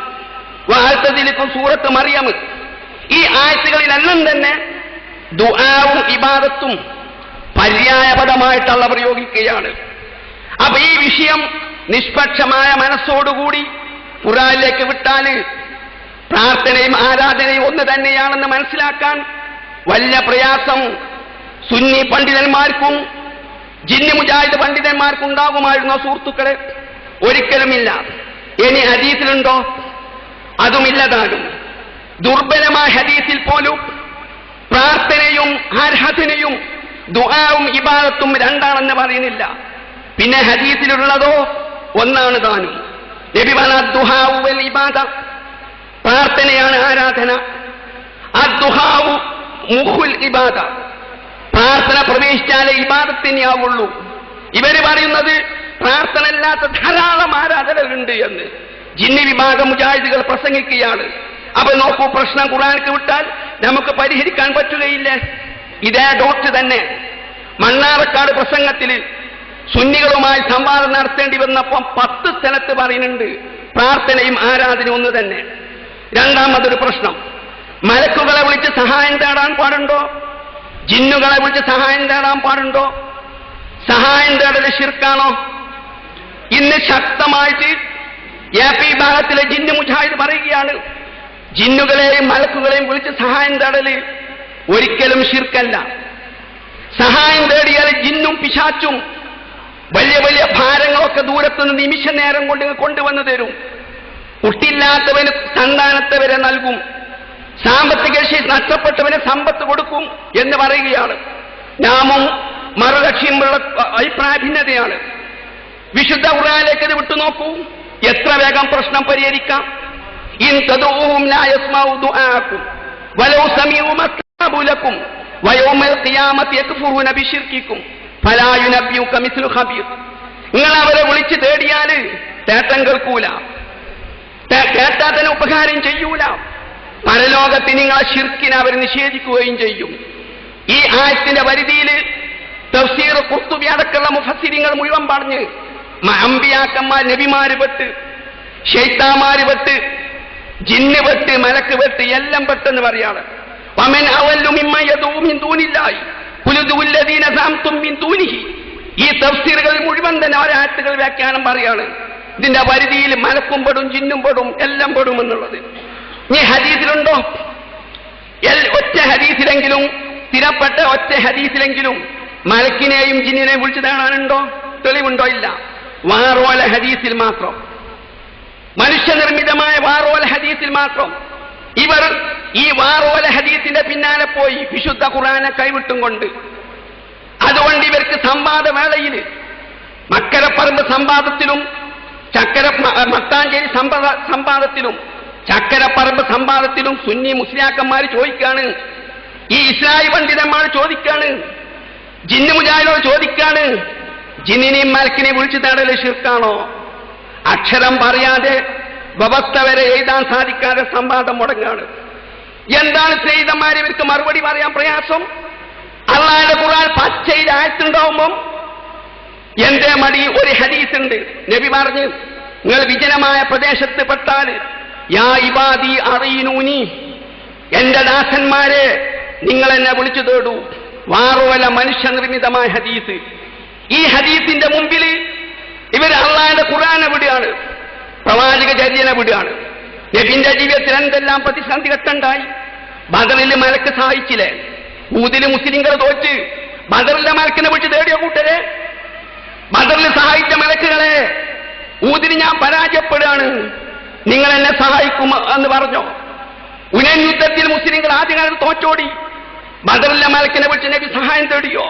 S2: വാഴ്ത്തതിലേക്കും സൂറത്ത് മറിയം, ഈ ആയത്തുകളിലെല്ലാം തന്നെ ദുആവും ഇബാദത്തും പര്യായ പദമായിട്ടുള്ള പ്രയോഗിക്കുകയാണ്. അപ്പൊ ഈ വിഷയം നിഷ്പക്ഷമായ മനസ്സോടുകൂടി ഖുർആനിലേക്ക് വിട്ടാല് പ്രാർത്ഥനയും ആരാധനയും ഒന്ന് തന്നെയാണെന്ന് മനസ്സിലാക്കാൻ വലിയ പ്രയാസം സുന്നി പണ്ഡിതന്മാർക്കും ജിന്നി മുജാഹിദ് പണ്ഡിതന്മാർക്കും ഉണ്ടാകുമായിരുന്നോ സുഹൃത്തുക്കളെ? ഒരിക്കലുമില്ല. ഇനി ഹദീസിലുണ്ടോ? അതുമില്ലതാനും. ദുർബലമായ ഹദീസിൽ പോലും പ്രാർത്ഥനയും ആരാധനയും ദുആവും ഇബാദത്തും രണ്ടാണെന്ന് പറയുന്നില്ല. പിന്നെ ഹദീസിലുള്ളതോ ഒന്നാണ് താനും. നബി പറഞ്ഞ ദുആഉ വൽ ഇബാദ, പ്രാർത്ഥനയാണ് ആരാധന. അദ്ദുആഉ മുഖുൽ ഇബാദ, പ്രാർത്ഥന പ്രവേശിച്ചാലേ ഇബാദത്തിനെയാവുള്ളൂ. ഇവര് പറയുന്നത് പ്രാർത്ഥന ഇല്ലാത്ത ധാരാളം ആരാധനകളുണ്ട് എന്ന് ജിന്നി വിഭാഗം മുജാഹിദുകൾ പ്രസംഗിക്കുകയാണ്. അപ്പൊ നോക്കൂ, പ്രശ്നം ഖുർആനിലേക്ക് വിട്ടാൽ നമുക്ക് പരിഹരിക്കാൻ പറ്റുകയില്ല. ഇതേ ഡോക്ടർ തന്നെ മണ്ണാർക്കാട് പ്രസംഗത്തിൽ സുന്നികളുമായി സംവാദം നടത്തേണ്ടി വന്നപ്പം 10 സ്ഥലത്ത് പറയുന്നുണ്ട് പ്രാർത്ഥനയും ആരാധനയും ഒന്ന് തന്നെ. രണ്ടാമതൊരു പ്രശ്നം, മലക്കുകളെ വിളിച്ച് സഹായം തേടാൻ പാടുണ്ടോ? ജിന്നുകളെ വിളിച്ച് സഹായം തേടാൻ പാടുണ്ടോ? സഹായം തേടൽ ശിർക്കാണോ? ഇന്ന് ശക്തമായിട്ട് AP ഭാഗത്തിലെ ജിന്നു മുജാഹിദ് പറയുകയാണ്, ജിന്നുകളെയും മലക്കുകളെയും വിളിച്ച് സഹായം തേടല് ഒരിക്കലും ശിർക്കല്ല. സഹായം തേടിയാൽ ജിന്നും പിശാച്ചും വലിയ വലിയ ഭാരങ്ങളൊക്കെ ദൂരത്തുനിന്ന് നിമിഷ നേരം കൊണ്ട് കൊണ്ടുവന്ന് തരും. കുട്ടിയില്ലാത്തവന് സന്താനത്തെ വരെ നൽകും, സാമ്പത്തിക ശേഷി നഷ്ടപ്പെട്ടവന് സമ്പത്ത് കൊടുക്കും എന്ന് പറയുകയാണ്. നാമും മറുലക്ഷ്യമുള്ള അഭിപ്രായ ഭിന്നതയാണ്. വിശുദ്ധ ഖുർആനിലേക്ക് ഇത് വിട്ടുനോക്കൂ, എത്ര വേഗം പ്രശ്നം പരിഹരിക്കാം. ഇൻ തദഊഹും ലാ യസ്മഉ ദുആഅക്കും വലൗ സമീഉ മസ്തജാബു ലക്കും വയൗമൽ ഖിയാമത്തി യക്ഫുറൂന ബിശിർകിക്കും ഫലാ യുനബ്ബിയുക മിസ്ലു ഖബീർ. നിങ്ങൾ അവരെ വിളിച്ച് തേടിയാൽ തേട്ടം കേൾക്കൂല, കേട്ടാൽ തന്നെ ഉപകാരം ചെയ്യൂല. പരലോകത്തിന് നിങ്ങളെ ശിർക്കിനെ അവർ നിഷേധിക്കുകയും ചെയ്യും. ഈ ആയത്തിന്റെ പരിധിയിൽ തഫ്സീർ ഖുർത്തുബി അടക്കമുള്ള മുഫസ്സിരിങ്ങൾ മുഴുവൻ പറഞ്ഞ് അമ്പിയാക്കന്മാർ നബിമാര് പെട്ട്, ശൈത്താന്മാര് പെട്ട്, ജിന്ന് പെട്ട്, മലക്ക് പെട്ട്, എല്ലാം പെട്ടെന്ന് പറയാണ്. വമൻ അവല്ലു മിമ്മ യദൂ മിൻ ദൂനില്ലാഹി ഖുലുദുല്ലദീന സഅംതും മിൻ ദൂനിഹി. ഈ തഫ്സീറുകൾ മുഴുവൻ തന്നെ ഒരായത്തുകൾ വ്യാഖ്യാനം പറയാണ്. ഇതിന്റെ പരിധിയിൽ മലക്കും പെടും, ജിന്നും പെടും, എല്ലാം പെടും എന്നുള്ളത്. ഈ ഹദീസിലുണ്ടോ? ഒറ്റ ഹദീസിലെങ്കിലും, സ്ഥിരപ്പെട്ട ഒറ്റ ഹദീസിലെങ്കിലും മലക്കിനെയും ജിന്നിനെയും വിളിച്ചു തേടാനുണ്ടോ? തെളിവുണ്ടോ? ഇല്ല. വാറോല ഹദീസിൽ മാത്രം, മനുഷ്യനിർമ്മിതമായ വാറോല ഹദീസിൽ മാത്രം. ഇവർ ഈ വാറോല ഹദീസിന്റെ പിന്നാലെ പോയി വിശുദ്ധ ഖുർആനെ കൈവിട്ടും കൊണ്ട്. അതുകൊണ്ട് ഇവർക്ക് സംവാദവേളയിൽ, മക്കരപ്പറമ്പ് സംവാദത്തിലും മട്ടാഞ്ചേരി സംവാദത്തിലും ചക്കരപ്പറമ്പ് സംവാദത്തിലും സുന്നി മുസ്ലിയാക്കന്മാർ ചോദിക്കാണ്, ഈ ഇസ്ലാഹി പണ്ഡിതന്മാർ ചോദിക്കാണ്, ജിന്ന് മുജാഹിദോട് ചോദിക്കാണ്, ജിന്നിനെയും മലക്കിനെയും വിളിച്ചു തേടല് ശിർക്കാണോ? അക്ഷരം പറയാതെ വ്യവസ്ഥ വരെ എഴുതാൻ സാധിക്കാതെ സംവാദം മുടങ്ങാണ്. എന്താണ് സ്നേഹിതന്മാരെ ഇവർക്ക് മറുപടി പറയാൻ പ്രയാസം? അള്ളാഹുവിന്റെ ഖുർആൻ പച്ചയിൽ ആയത്തുണ്ടാവുമ്പം എന്റെ മടി ഒരു ഹദീസ് ഉണ്ട്. നബി പറഞ്ഞു, നിങ്ങൾ വിജനമായ പ്രദേശത്ത് പെട്ടാൽ യാ ഇബാദി അറിയിനൂനി, എന്റെ ദാസന്മാരെ നിങ്ങൾ എന്നെ വിളിച്ചു തേടൂ. വാറുവല മനുഷ്യനിർമ്മിതമായ ഹദീസ്. ഈ ഹദീസിന്റെ മുമ്പിൽ ഇവർ അള്ളാഹുവിന്റെ ഖുർആനെ വിടുകയാണ്, പ്രവാചക ചര്യനെ വിടുകയാണ്. നബിന്റെ ജീവിതത്തിൽ എന്തെല്ലാം പ്രതിസന്ധി ഘട്ടമുണ്ടായി. ബദറിൽ മലക്ക് സഹായിച്ചില്ലേ? ഊദില് മുസ്ലിങ്ങൾ തോറ്റ് ബദറിലെ മലക്കിനെ വിളിച്ച് തേടിയ കൂട്ടരെ, ബദറിൽ സഹായിച്ച മലക്കുകളെ, ഊദിന് ഞാൻ പരാജയപ്പെടുകയാണ്, നിങ്ങൾ എന്നെ സഹായിക്കും എന്ന് പറഞ്ഞോ? ഉനൻ യുദ്ധത്തിൽ മുസ്ലിങ്ങൾ ആദ്യകാലത്ത് തോറ്റോടി. ബദറിലെ മലക്കിനെ വിളിച്ച് നബി സഹായം തേടിയോ?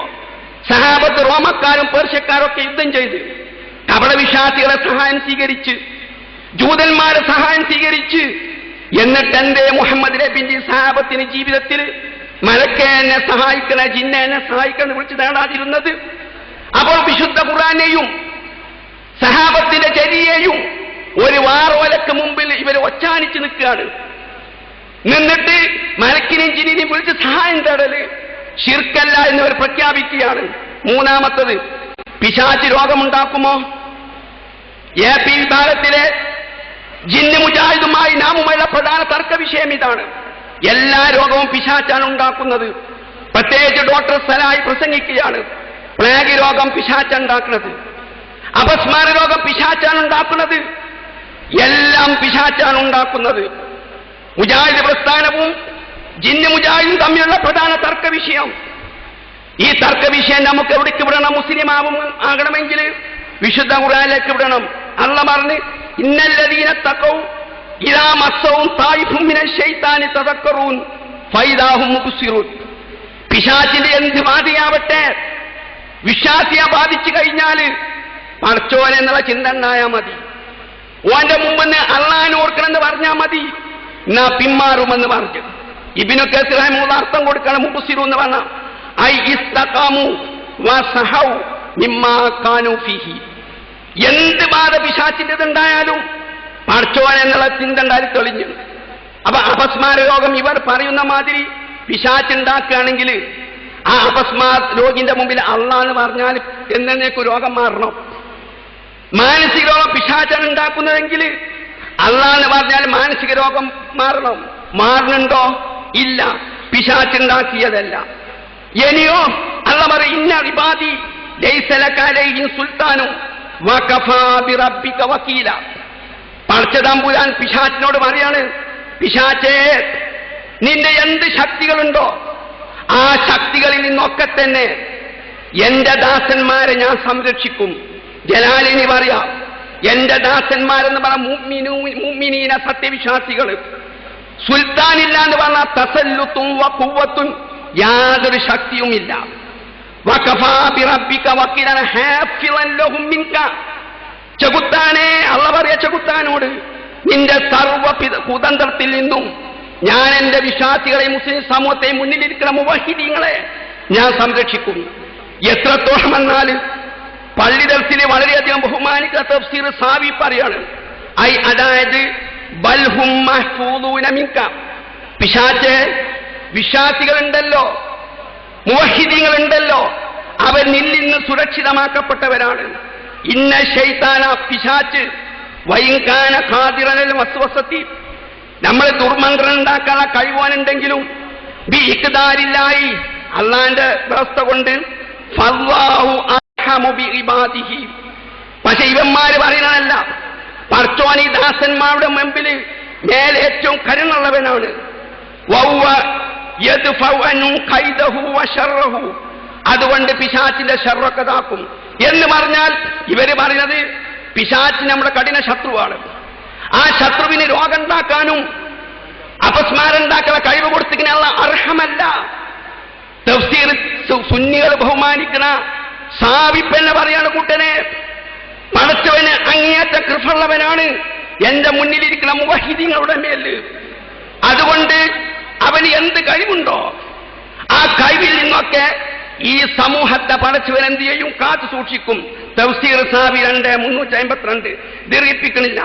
S2: സഹാബത്ത് റോമക്കാരും പേർഷ്യക്കാരും ഒക്കെ യുദ്ധം ചെയ്ത് കപടവിശ്വാസികളെ സഹായം സ്വീകരിച്ച്, ജൂതന്മാരെ സഹായം സ്വീകരിച്ച്, എന്നിട്ട് എന്റെ മുഹമ്മദ് നബിന്റെ സഹാബത്തിന് ജീവിതത്തിൽ മലക്കെ എന്നെ സഹായിക്കണ, ജിന്നെ എന്നെ സഹായിക്കണം വിളിച്ച് തേടാതിരുന്നത്? അപ്പോൾ വിശുദ്ധ ഖുർആനെയും സഹാബത്തിന്റെ ചര്യയെയും ഒരു വാറോലക്ക് മുമ്പിൽ ഇവർ ഒച്ചാനിച്ച് നിൽക്കുകയാണ്. നിന്നിട്ട് മലക്കിനെയും ജിന്നിനെയും വിളിച്ച് സഹായം തേടല് ശിർക്കല്ല എന്നിവർ പ്രഖ്യാപിക്കുകയാണ്. മൂന്നാമത്തത്, പിശാച് രോഗമുണ്ടാക്കുമോ? AP വിഭാഗത്തിലെ ജിന്ന് മുജാഹിദുമായി നാമുമുള്ള പ്രധാന തർക്ക വിഷയം ഇതാണ്. എല്ലാ രോഗവും പിശാച്ചാണ് ഉണ്ടാക്കുന്നത്. പ്രത്യേകിച്ച് ഡോക്ടർ സലായി പ്രസംഗിക്കുകയാണ്, പ്ലേഗ് രോഗം പിശാച്ചുണ്ടാക്കുന്നത്, അപസ്മാര രോഗം പിശാച്ചാണ് ഉണ്ടാക്കുന്നത്, എല്ലാം പിശാച്ചാണ് ഉണ്ടാക്കുന്നത്. മുജാഹിദ് പ്രസ്ഥാനവും ജിന്ന് മുജാഹിദും തമ്മിലുള്ള പ്രധാന തർക്ക വിഷയം. ഈ തർക്ക വിഷയം നമുക്ക് എവിടേക്ക് വിടണം? മുസ്ലിം ആകണമെങ്കിൽ വിശുദ്ധ ഖുർആനിലേക്ക് വിടണം. അല്ലാഹു പറഞ്ഞു, ഇന്നല്ലദീന തഖൗ ഇദാ മസ്സഹും തായിഫും മിനശ് ശൈത്താനി തദക്കറൂൻ ഫൈദാഹും മുബ്സിറൂൻ. പിശാചിന്റെ എന്ത് ബാധയാവട്ടെ, വിശ്വാസിയെ ബാധിച്ചു കഴിഞ്ഞാൽ പടച്ചോൻ എന്നുള്ള ചിന്ത ഉണ്ടായാൽ മതി. ഓന്റെ മുമ്പ് അള്ളാഹിനെ ഓർക്കണമെന്ന് പറഞ്ഞാൽ മതി, എന്നാ പിന്മാറുമെന്ന് പറഞ്ഞു. ഇബ്നു കസീർ റഹിമഹുല്ലാഹ് അർത്ഥം കൊടുക്കണം മുബ്സിറൂൻ എന്ന് പറഞ്ഞ ഐ ഇസ്തഖാമു വസഹൗ മിമ്മാ കാനൂ ഫീഹി. എന്ത് ബാധ പിശാചിന്റേത് ഉണ്ടായാലും പടച്ചോൻ എന്നുള്ള ചിന്ത ഉണ്ടായി തെളിഞ്ഞു. അപ്പൊ അപസ്മാര രോഗം ഇവർ പറയുന്ന മാതിരി പിശാച്ചുണ്ടാക്കുകയാണെങ്കിൽ ആ അപസ്മാ രോഗിന്റെ മുമ്പിൽ അള്ളാഹ് എന്ന് പറഞ്ഞാൽ എന്നേക്കും രോഗം മാറണം. മാനസിക രോഗം പിശാച്ചാണ് ഉണ്ടാക്കുന്നതെങ്കിൽ അള്ളാഹ് എന്ന് പറഞ്ഞാൽ മാനസിക രോഗം മാറണം. മാറുന്നുണ്ടോ? ഇല്ല, പിശാച്ചുണ്ടാക്കിയതല്ല. ഇനിയോ അള്ളാഹ് പറയും, ഇന്ന ഇബാദി ലൈസ ലക അലൈഹിം സുൽത്താനും വകഫാ ബിറബ്ബിക വകീല. പടച്ചതമ്പുരാൻ പിശാച്ചിനോട് പറയാണ്, പിശാച്ചേ, നിന്റെ എന്ത് ശക്തികളുണ്ടോ ആ ശക്തികളിൽ നിന്നൊക്കെ തന്നെ എന്റെ ദാസന്മാരെ ഞാൻ സംരക്ഷിക്കും. ജലാലിനി പറയാം, എന്റെ ദാസന്മാരെന്ന് പറഞ്ഞ മുഅ്മിനീന സത്യവിശ്വാസികൾ. സുൽത്താനില്ല എന്ന് പറഞ്ഞ തസല്ലുത്തും വഖുവ്വത്തും യാതൊരു ശക്തിയുമില്ല. വകഫാ ബിറബ്ബിക വകീലൻ ഹാഫിളൻ ലഹും മിൻക. ചെകുത്താനെ, അള്ളാഹ് പറയാ ചെകുത്താനോട്, നിന്റെ സർവ്വ കുതന്ത്രത്തിൽ നിന്നും ഞാൻ എന്റെ വിശ്വാസികളെ മുസ്ലിം സമൂഹത്തെ മുന്നിലിരിക്കുന്ന മുവഹിദീങ്ങളെ ഞാൻ സംരക്ഷിക്കും. എത്രത്തോളമെന്നാൽ പള്ളി ദർസിനെ വളരെയധികം ബഹുമാനിക്കുന്ന തഫ്സീർ സാവി പറയാണ്, അതായത് ബൽഹും മഹ്ഫൂദൂന മിൻക. പിശാച് വിശ്വാസികളുണ്ടല്ലോ, മുവഹിദീങ്ങളുണ്ടല്ലോ, അവർ നിന്നിൽ നിന്ന് സുരക്ഷിതമാക്കപ്പെട്ടവരാണ്. ഇന്ന ശൈത്താന, പിശാച് വൈകാന ഖാദിറനൽ വസ്വസത്തി, നമ്മൾ ദുർമന്ത്രം ഉണ്ടാക്കാനുള്ള കഴിവാനുണ്ടെങ്കിലും ബി ഇഖ്താരില്ലായി, അള്ളാന്റെ വ്യവസ്ഥ കൊണ്ട് ഫല്ലാഹു അർഹമു ബി ഇബാദിഹി. പക്ഷെ ഇവന്മാര് പറയുന്നതല്ല, പടച്ചോൻ ഈ ദാസന്മാരുടെ മുമ്പിൽ മേലെ ഏറ്റവും കരുണുള്ളവനാണ്. വൗവ യദ്ഫഉ അൻഹു ഖൈദഹു വശർറഹു, അതുകൊണ്ട് പിശാചിന്റെ ശർറൊക്കെ താക്കും എന്ന് പറഞ്ഞാൽ ഇവര് പറയുന്നത് പിശാച് നമ്മുടെ കഠിന ശത്രുവാണ്. ആ ശത്രുവിന് രോഗം ഉണ്ടാക്കാനും അപസ്മാരം ഉണ്ടാക്കുന്ന കഴിവ് കൊടുത്തിരിക്കുന്ന അർഹമല്ല. തഫ്സീർ സുന്നികൾ ബഹുമാനിക്കുന്ന സാവിപ്പെന്നെ പറയാണ്, കൂട്ടനെ പടച്ചവന് അങ്ങേയറ്റ കൃപയുള്ളവനാണ് എന്റെ മുന്നിലിരിക്കുന്ന മുവഹിദീങ്ങളുടെ മേല്. അതുകൊണ്ട് അവന് എന്ത് കഴിവുണ്ടോ ആ കഴിവിൽ നിന്നൊക്കെ ഈ സമൂഹത്തെ പടച്ചവൻ എന്ത് ചെയ്യും? കാത്തു സൂക്ഷിക്കും. തഫ്സീർ സാബി 2:352 ദീർഘിപ്പിക്കണില്ല.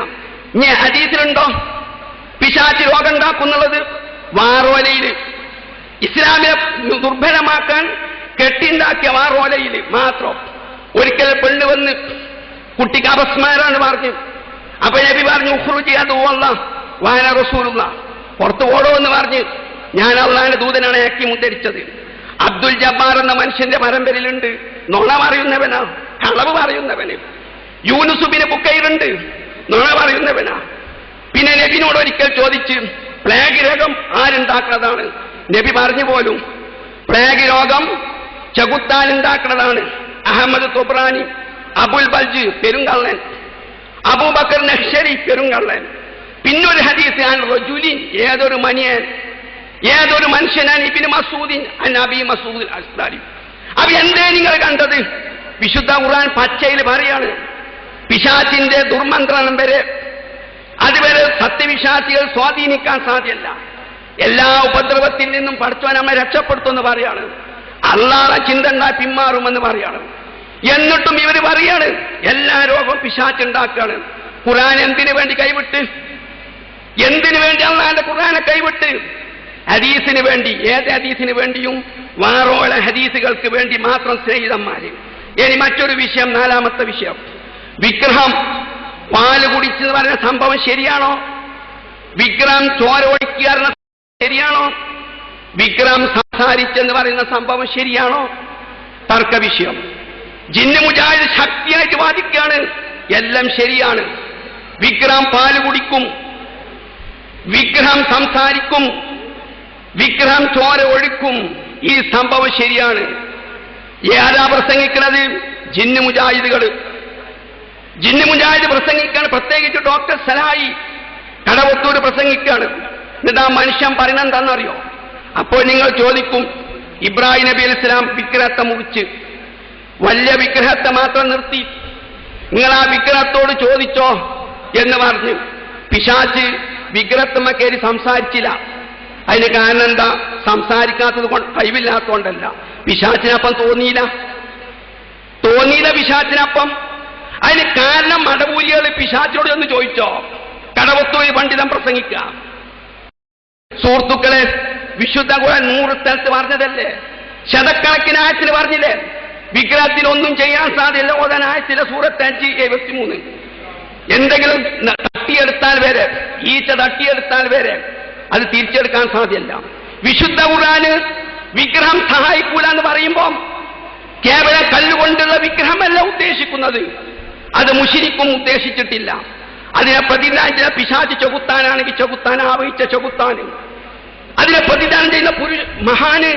S2: ഇനി ഹദീസിലുണ്ടോ പിശാച് രോഗം ഉണ്ടാക്കുന്നുള്ളത്? വാറോലയിൽ ഇസ്ലാമിനെ ദുർബലമാക്കാൻ കെട്ടിണ്ടാക്കിയ വാറോലയിൽ മാത്രം. ഒരിക്കൽ പെണ്ണ് വന്ന് കുട്ടിക്ക് അപസ്മാരാണ് പറഞ്ഞു. അപ്പൊ നബി പറഞ്ഞു ഉഖ്റുജി അദുവല്ലാഹ് വഅന റസൂലുള്ളാഹ്, പുറത്ത് ഓടോ എന്ന് പറഞ്ഞ് ഞാൻ അള്ളാഹിന്റെ ദൂതനാണ് ആക്കി മുദ്രിച്ചത്. അബ്ദുൽ ജബ്ബാർ എന്ന മനുഷ്യന്റെ പരമ്പരയിലുണ്ട്. നുണ പറയുന്നവനാ, കളവ് പറയുന്നവന്. യൂനുസുബിന് ബുക്കൈറുണ്ട്, നുണ പറയുന്നവനാ. പിന്നെ നബിനോട് ഒരിക്കൽ ചോദിച്ച് പ്ലേഗ് രോഗം ആരുണ്ടാക്കുന്നതാണ്? നബി പറഞ്ഞു പോലും പ്ലേഗ് രോഗം ചെകുത്താൻ ഉണ്ടാക്കുന്നതാണ്. അഹമ്മദ് തൊബ്രാനി, അബുൽ ബൽജ് പെരുങ്കള്ളൻ, അബൂബക്കർ നഹ്ശരി പെരുങ്കള്ളൻ. പിന്നൊരു ഹദീസ് റജുലിൻ, ഏതൊരു മനുഷ്യനാണ് ഇബ്നു മസ്ഊദിൻ അനബി മസ്ഊദ് അസ്ദാരി. അപ്പൊ എന്തേ നിങ്ങൾ കണ്ടത്? വിശുദ്ധ ഖുർആൻ പച്ചയിൽ പറയാണ് പിശാചിന്റെ ദുർമന്ത്രണം വരെ അതുവരെ സത്യവിശ്വാസികൾ സ്വാധീനിക്കാൻ സാധ്യല്ല. എല്ലാ ഉപദ്രവത്തിൽ നിന്നും പഠിച്ചവൻ നമ്മെ രക്ഷപ്പെടുത്തുമെന്ന് പറയാണ്. അള്ളാഹുവിനെ ചിന്ത ഉണ്ടായി പിന്മാറുമെന്ന് പറയാണ്. എന്നിട്ടും ഇവർ പറയാണ് എല്ലാ രോഗവും പിശാചുണ്ടാക്കുകയാണ്. ഖുർആൻ എന്തിനു വേണ്ടി കൈവിട്ട്? എന്തിനു വേണ്ടി അള്ളാഹുവിന്റെ ഖുർആനെ കൈവിട്ട്? ഹദീസിന് വേണ്ടി. ഏത് ഹദീസിന് വേണ്ടിയും? വാറോല ഹദീസുകൾക്ക് വേണ്ടി മാത്രം സ്നേഹിതന്മാര്. ഇനി മറ്റൊരു വിഷയം, 4ാമത്തെ വിഷയം, വിഗ്രഹം പാല് കുടിച്ചെന്ന് പറയുന്ന സംഭവം ശരിയാണോ? വിഗ്രഹം ചോര ഒഴിക്കുക ശരിയാണോ? വിഗ്രഹം സംസാരിച്ചെന്ന് പറയുന്ന സംഭവം ശരിയാണോ? തർക്ക വിഷയം. ജിന്ന് മുജാഹിദ് ശക്തിയായിട്ട് വാദിക്കുകയാണ് എല്ലാം ശരിയാണ്. വിഗ്രഹം പാല് കുടിക്കും, വിഗ്രഹം സംസാരിക്കും, വിഗ്രഹം ചോര ഒഴിക്കും. ഈ സംഭവം ശരിയാണ്. ഏതാ പ്രസംഗിക്കുന്നത്? ജിന്ന് മുജാഹിദുകൾ. ജിന്ന് മുജാഹിദ് പ്രസംഗിക്കാണ്. പ്രത്യേകിച്ച് ഡോക്ടർ സലായി കടവത്തൂർ പ്രസംഗിക്കാണ്. എന്നിട്ട് ആ മനുഷ്യൻ പറയുന്നത് എന്താണെന്നറിയോ? അപ്പോൾ നിങ്ങൾ ചോദിക്കും, ഇബ്രാഹിം നബി അലൈഹി സ്വലാം വിഗ്രഹത്തെ മുറിച്ച് വലിയ വിഗ്രഹത്തെ മാത്രം നിർത്തി, നിങ്ങൾ ആ വിഗ്രഹത്തോട് ചോദിച്ചോ എന്ന് പറഞ്ഞു. പിശാച് വിഗ്രഹത്തമ്മ കയറി സംസാരിച്ചില്ല. അതിന് കാരണം എന്താ? സംസാരിക്കാത്തത് കൊണ്ട്, കഴിവില്ലാത്തതുകൊണ്ടല്ല. പിശാചിനപ്പം തോന്നിയില്ല പിശാചിനപ്പം. അതിന് കാരണം മടവൂലികൾ പിശാചോട് ഒന്ന് ചോദിച്ചോ? കടവത്തൂരി പണ്ഡിതൻ പ്രസംഗിക്കുക. സുഹൃത്തുക്കളെ, വിശുദ്ധ ഖുർആൻ 100 സ്ഥലത്ത് പറഞ്ഞതല്ലേ? ശതക്കണക്കിന് ആയത്തിന് പറഞ്ഞില്ലേ? വിഗ്രഹത്തിന് ഒന്നും ചെയ്യാൻ സാധ്യല്ല. ഓതാൻ ആയത്തിലെ സൂറത്ത് 5:73. എന്തെങ്കിലും തട്ടിയെടുത്താൽ വരെ, ഈച്ച തട്ടിയെടുത്താൽ വരെ അത് തിരിച്ചെടുക്കാൻ സാധ്യല്ല. വിശുദ്ധ ഖുർആന് വിഗ്രഹം സഹായിക്കൂല എന്ന് പറയുമ്പോൾ കേവലം കല്ലുകൊണ്ടുള്ള വിഗ്രഹമല്ല ഉദ്ദേശിക്കുന്നത്. അത് മുശ്രിക്കും ഉദ്ദേശിച്ചിട്ടില്ല. അതിനെ പ്രതിദാനം ചെയ്യുന്ന പിശാച് ചെകുത്താനാണെങ്കിൽ ചെകുത്താൻ, ആവഹിച്ച ചെകുത്താൻ. അതിനെ പ്രതിദാനം ചെയ്യുന്ന മഹാന്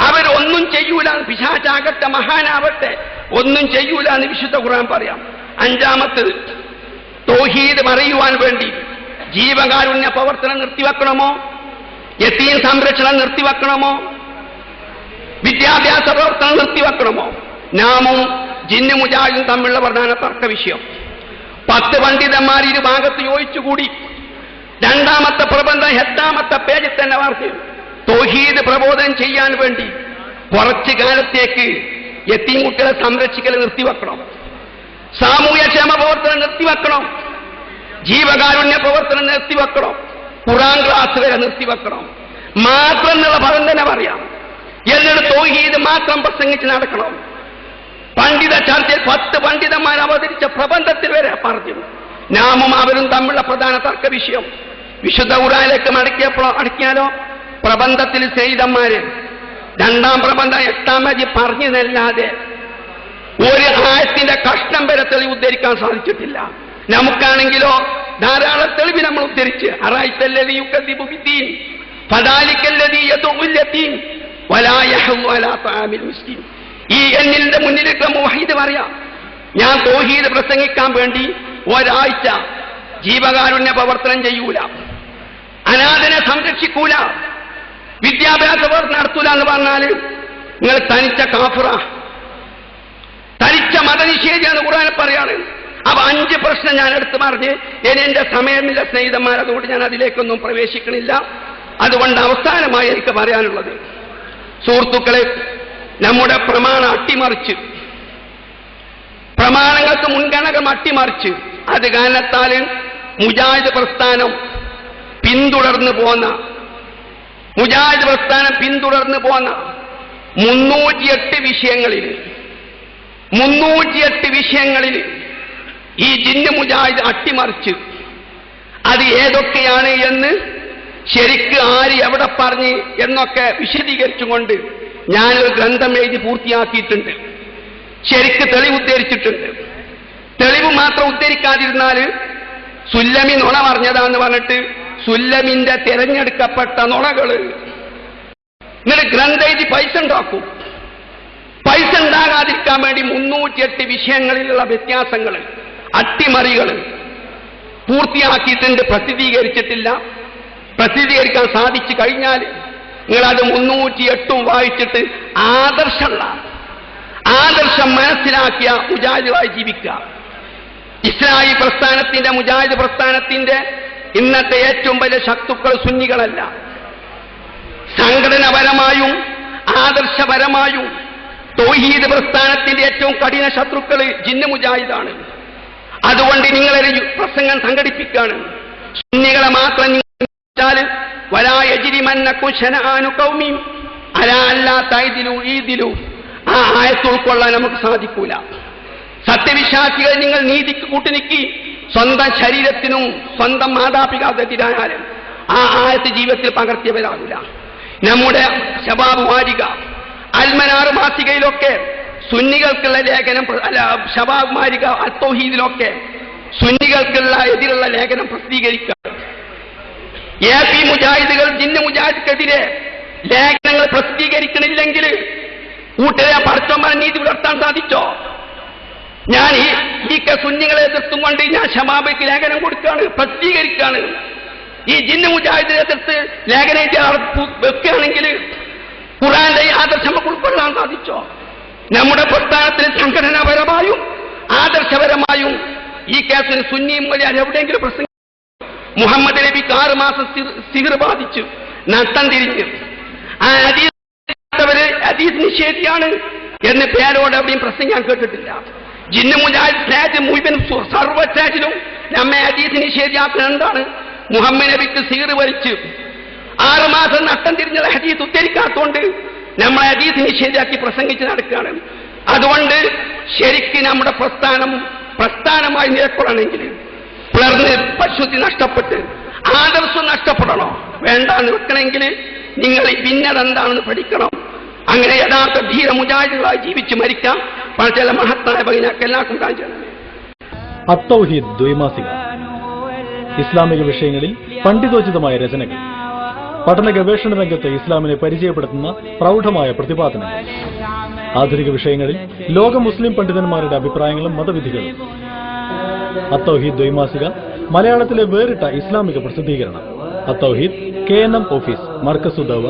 S2: അവരൊന്നും ചെയ്യൂല. പിശാചാകട്ടെ മഹാനാവട്ടെ ഒന്നും ചെയ്യൂല എന്ന് വിശുദ്ധ ഖുർആൻ പറയാം. 5ാമത്തത്, തൗഹീദ് പറയുവാൻ വേണ്ടി ജീവകാരുണ്യ പ്രവർത്തനം നിർത്തിവെക്കണമോ? യതീം സംരക്ഷണം നിർത്തിവെക്കണമോ? വിദ്യാഭ്യാസ പ്രവർത്തനം നിർത്തിവെക്കണമോ? നാമും ജിന്ന് മുജാഹിദും തമ്മിലുള്ള പ്രധാന തർക്ക വിഷയം. 10 പണ്ഡിതന്മാർ ഇരു ഭാഗത്ത് യോജിച്ചുകൂടി 2ാമത്തെ പ്രബന്ധം 8ാമത്തെ പേജിൽ തന്നെ പറഞ്ഞു, തൗഹീദ് പ്രബോധനം ചെയ്യാൻ വേണ്ടി കുറച്ചു കാലത്തേക്ക് യതീം കുട്ടികളെ സംരക്ഷിക്കൽ നിർത്തിവെക്കണം, സാമൂഹ്യക്ഷേമ പ്രവർത്തനം നിർത്തിവെക്കണം, ജീവകാരുണ്യ പ്രവർത്തനം നിർത്തിവെക്കണം, ഖുർആൻ ക്ലാസ് വരെ നിർത്തിവെക്കണം. മാത്രം എന്നുള്ള പദം തന്നെ പറയാം. എന്നിട്ട് തൗഹീദ് മാത്രം പ്രസംഗിച്ച് നടക്കണം. പണ്ഡിത ചർച്ചയിൽ 10 പണ്ഡിതന്മാർ അവതരിച്ച പ്രബന്ധത്തിൽ വരെ പറഞ്ഞു. നാമും അവരും തമ്മിലുള്ള പ്രധാന തർക്ക വിഷയം. വിശുദ്ധ ഖുർആനിലേക്ക് അടക്കിയാലോ? പ്രബന്ധത്തിൽ സയ്യിദന്മാര് 2ാം പ്രബന്ധം 8ാം പേജ് പറഞ്ഞതല്ലാതെ ഒരു ആയത്തിന്റെ കഷ്ണം വരെ തെളിവ് ഉദ്ധരിക്കാൻ സാധിച്ചിട്ടില്ല. നമുക്കാണെങ്കിലോ ധാരാളം തെളിവ് നമ്മൾ ഉദ്ധരിച്ച്, അറായിത്തല്ലദീ യുകദ്ദിബു ബിദ്ദീൻ ഫദാലിക്കല്ലദീ യദഉൽ യതീം വലാ യഹ്ളു അലാ തആമിൽ മിസ്കീൻ. ഈ എന്നിന്റെ മുന്നിലേക്ക് മുവഹിദ് പറയാം, ഞാൻ തൗഹീദ് പ്രസംഗിക്കാൻ വേണ്ടി ഒരാഴ്ച ജീവകാരുണ്യ പ്രവർത്തനം ചെയ്യൂല, അനാഥനെ സംരക്ഷിക്കൂല, വിദ്യാഭ്യാസ പ്രവർത്തനം നടത്തൂല എന്ന് പറഞ്ഞാൽ നിങ്ങൾ തനിച്ച കാഫിറ, തനിച്ച മതനിഷേധിയാന്ന് ഖുർആനിൽ പറയാണ്. അപ്പൊ 5 പ്രശ്നം ഞാൻ എടുത്ത് പറഞ്ഞ് ഇനി എന്റെ സമയമില്ല സ്നേഹിതന്മാർ, അതുകൊണ്ട് ഞാൻ അതിലേക്കൊന്നും പ്രവേശിക്കണില്ല. അതുകൊണ്ട് അവസാനമായി എനിക്ക് പറയാനുള്ളത്, സുഹൃത്തുക്കളെ, നമ്മുടെ പ്രമാണം അട്ടിമറിച്ച്, പ്രമാണങ്ങൾക്ക് മുൻഗണന അട്ടിമറിച്ച്, അത് കാരണത്താൽ മുജാഹിദ് പ്രസ്ഥാനം പിന്തുടർന്നു പോന്ന 308 വിഷയങ്ങളിൽ ഈ ജിന്ന് മുജാഹിദ് അട്ടിമറിച്ച്, അത് ഏതൊക്കെയാണ് എന്ന് ശരിക്ക് ആര് എവിടെ പറഞ്ഞ് എന്നൊക്കെ വിശദീകരിച്ചുകൊണ്ട് ഞാനൊരു ഗ്രന്ഥം എഴുതി പൂർത്തിയാക്കിയിട്ടുണ്ട്. ശരിക്ക് തെളിവ് ഉദ്ധരിച്ചിട്ടുണ്ട്. തെളിവ് മാത്രം ഉദ്ധരിക്കാതിരുന്നാൽ സുല്ലമി നുണ പറഞ്ഞതാന്ന് പറഞ്ഞിട്ട് സുല്ലമിന്റെ തിരഞ്ഞെടുക്കപ്പെട്ട നുണകള് ഇങ്ങനെ ഗ്രന്ഥം എഴുതി പൈസ ഉണ്ടാക്കും. പൈസ ഉണ്ടാകാതിരിക്കാൻ വേണ്ടി 308 വിഷയങ്ങളിലുള്ള വ്യത്യാസങ്ങൾ, അട്ടിമറികൾ പൂർത്തിയാക്കിയിട്ടുണ്ട്. പ്രസിദ്ധീകരിച്ചിട്ടില്ല. പ്രസിദ്ധീകരിക്കാൻ സാധിച്ചു കഴിഞ്ഞാൽ നിങ്ങളത് 308 വായിച്ചിട്ട് ആദർശം മനസ്സിലാക്കിയ മുജാഹിദുകളായി ജീവിക്കുക. ഇസ്ലാഹി പ്രസ്ഥാനത്തിന്റെ, മുജാഹിദ് പ്രസ്ഥാനത്തിന്റെ ഇന്നത്തെ ഏറ്റവും വലിയ ശത്രുക്കൾ സുന്നികളല്ല. സംഘടനപരമായും ആദർശപരമായും തൗഹീദ് പ്രസ്ഥാനത്തിന്റെ ഏറ്റവും കഠിന ശത്രുക്കൾ ജിന്ന് മുജാഹിദാണ്. അതുകൊണ്ട് നിങ്ങളൊരു പ്രസംഗം സംഘടിപ്പിക്കുകയാണ്. സുന്നികളെ മാത്രം വലാ യജ്രിമന്നകും ശനആനു ഖൗമിൻ അലാ അല്ലാ തഅദിലു ഈദിലു, ആ ആയത്ത് ഉൾക്കൊള്ളാൻ നമുക്ക് സാധിക്കൂല. സത്യവിശ്വാസികൾ, നിങ്ങൾ നീതിക്ക് കൂട്ടുനിൽക്കി, സ്വന്തം ശരീരത്തിനും സ്വന്തം മാതാപിതാക്കൾക്കെതിരായാലും ആ ആയത്ത് ജീവിതത്തിൽ പകർത്തിയവരാകില്ല. നമ്മുടെ ശബാബ് വാരിക, അൽമനാർ മാസികയിലൊക്കെ സുന്നികൾക്കുള്ള ലേഖനം, ശബാബ് വാരിക, അത്തൗഹീദിലൊക്കെ സുന്നികൾക്കുള്ള എതിരുള്ള ലേഖനം പ്രസിദ്ധീകരിക്കുക. AP മുജാഹിദുകൾ ജിന്ന് മുജാഹിദിനെതിരെ ലേഖനങ്ങൾ പ്രസിദ്ധീകരിക്കണില്ലെങ്കിൽ കൂട്ടരെ പടച്ചോന്മാർ നീതി പുലർത്താൻ സാധിച്ചോ? ഞാൻ ഈ സുന്നികളെ എതിർത്തും കൊണ്ട് ഞാൻ ശബാബയ്ക്ക് ലേഖനം കൊടുക്കുകയാണ്, പ്രസിദ്ധീകരിക്കുകയാണ്. ഈ ജിന്ന് മുജാഹിദിനെ എതിർത്ത് ലേഖനം വെക്കുകയാണെങ്കിൽ ഖുർആന്റെ ഈ ആദർശം നമുക്ക് ഉൾക്കൊള്ളാൻ സാധിച്ചോ? നമ്മുടെ പ്രസ്ഥാനത്തിന് സംഘടനാപരമായും ആദർശപരമായും ഈ കേസിന് സുന്നിയും വലിയ എവിടെയെങ്കിലും പ്രസംഗം, മുഹമ്മദ് നബിക്ക് 6 മാസം സിഹർ ബാധിച്ചു നട്ടം തിരിഞ്ഞ്, ആ ഹദീസ് നിഷേധിയാണ് എന്ന് പേരോട് എവിടെയും പ്രസംഗം കേട്ടിട്ടില്ല. ജിന്ന് മുജാഹിദ് സ്റ്റേജ് മുഴുവൻ സർവ്വ സ്റ്റേജിലും നമ്മെ ഹദീസ് നിഷേധിയാക്കുന്നത് എന്താണ്? മുഹമ്മദ് നബിക്ക് സിഹർ വലിച്ച് 6 മാസം നട്ടം തിരിഞ്ഞ ഹദീസ് ഉദ്ധരിക്കാത്തതുകൊണ്ട് നമ്മളെ ഹദീസ് നിഷേധിയാക്കി പ്രസംഗിച്ച് നടക്കുകയാണ്. അതുകൊണ്ട് ശരിക്ക് നമ്മുടെ പ്രസ്ഥാനമായി നിലകൊള്ളണമെങ്കിൽ പിളർന്ന് പരിശുദ്ധി നഷ്ടപ്പെട്ട് ആദർശം നഷ്ടപ്പെടണോ വേണ്ടാന്ന് വെക്കണമെങ്കിൽ നിങ്ങൾ ഈ ഭിന്നത എന്താണെന്ന് പഠിക്കണം. അങ്ങനെ യഥാർത്ഥ ധീര മുജാഹിദുകളായി ജീവിച്ച് മരിക്കാം. ചില മഹത്തായ ഭഗിനക്കെല്ലാം കാണിച്ചു.
S3: അത്തൗഹീദ് ദ്വൈമാസിക, ഇസ്ലാമിക വിഷയങ്ങളിൽ പണ്ഡിതോചിതമായ രചനകൾ, പഠന ഗവേഷണ രംഗത്ത് ഇസ്ലാമിനെ പരിചയപ്പെടുത്തുന്ന പ്രൗഢമായ പ്രതിപാദനങ്ങൾ, ആധുനിക വിഷയങ്ങളിൽ ലോക മുസ്ലിം പണ്ഡിതന്മാരുടെ അഭിപ്രായങ്ങളും മതവിധികളും. അത്തൗഹീദ് ദ്വൈമാസിക മലയാളത്തിലെ വേറിട്ട ഇസ്ലാമിക പ്രസിദ്ധീകരണം. Athouheed KNM office, Markaz Udawa,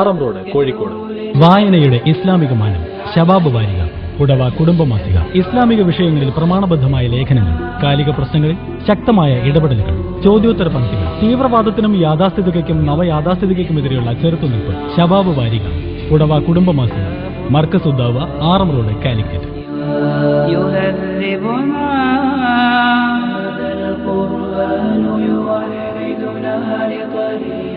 S3: RM road, Kozhikode.
S4: വായനയുടെ ഇസ്ലാമിക മാനം, ശബാബ് വാരിക, ഉടവ കുടുംബമാസിക. ഇസ്ലാമിക വിഷയങ്ങളിൽ പ്രമാണബദ്ധമായ ലേഖനങ്ങൾ, കാലിക പ്രശ്നങ്ങളിൽ ശക്തമായ ഇടപെടലുകൾ, ചോദ്യോത്തര പങ്ക്തികൾ, തീവ്രവാദത്തിനും യാഥാസ്ഥിതികയ്ക്കും നവയാഥാസ്ഥിതികയ്ക്കുമെതിരെയുള്ള ചെറുത്തുനിൽപ്പ്. ശബാബ് വാരിക, ഉടവ കുടുംബമാസിക, മർക്കസ് ഉദവ, RM റോഡ്, കാലിക്കറ്റ്.
S1: القرآن يوحدنا لطريق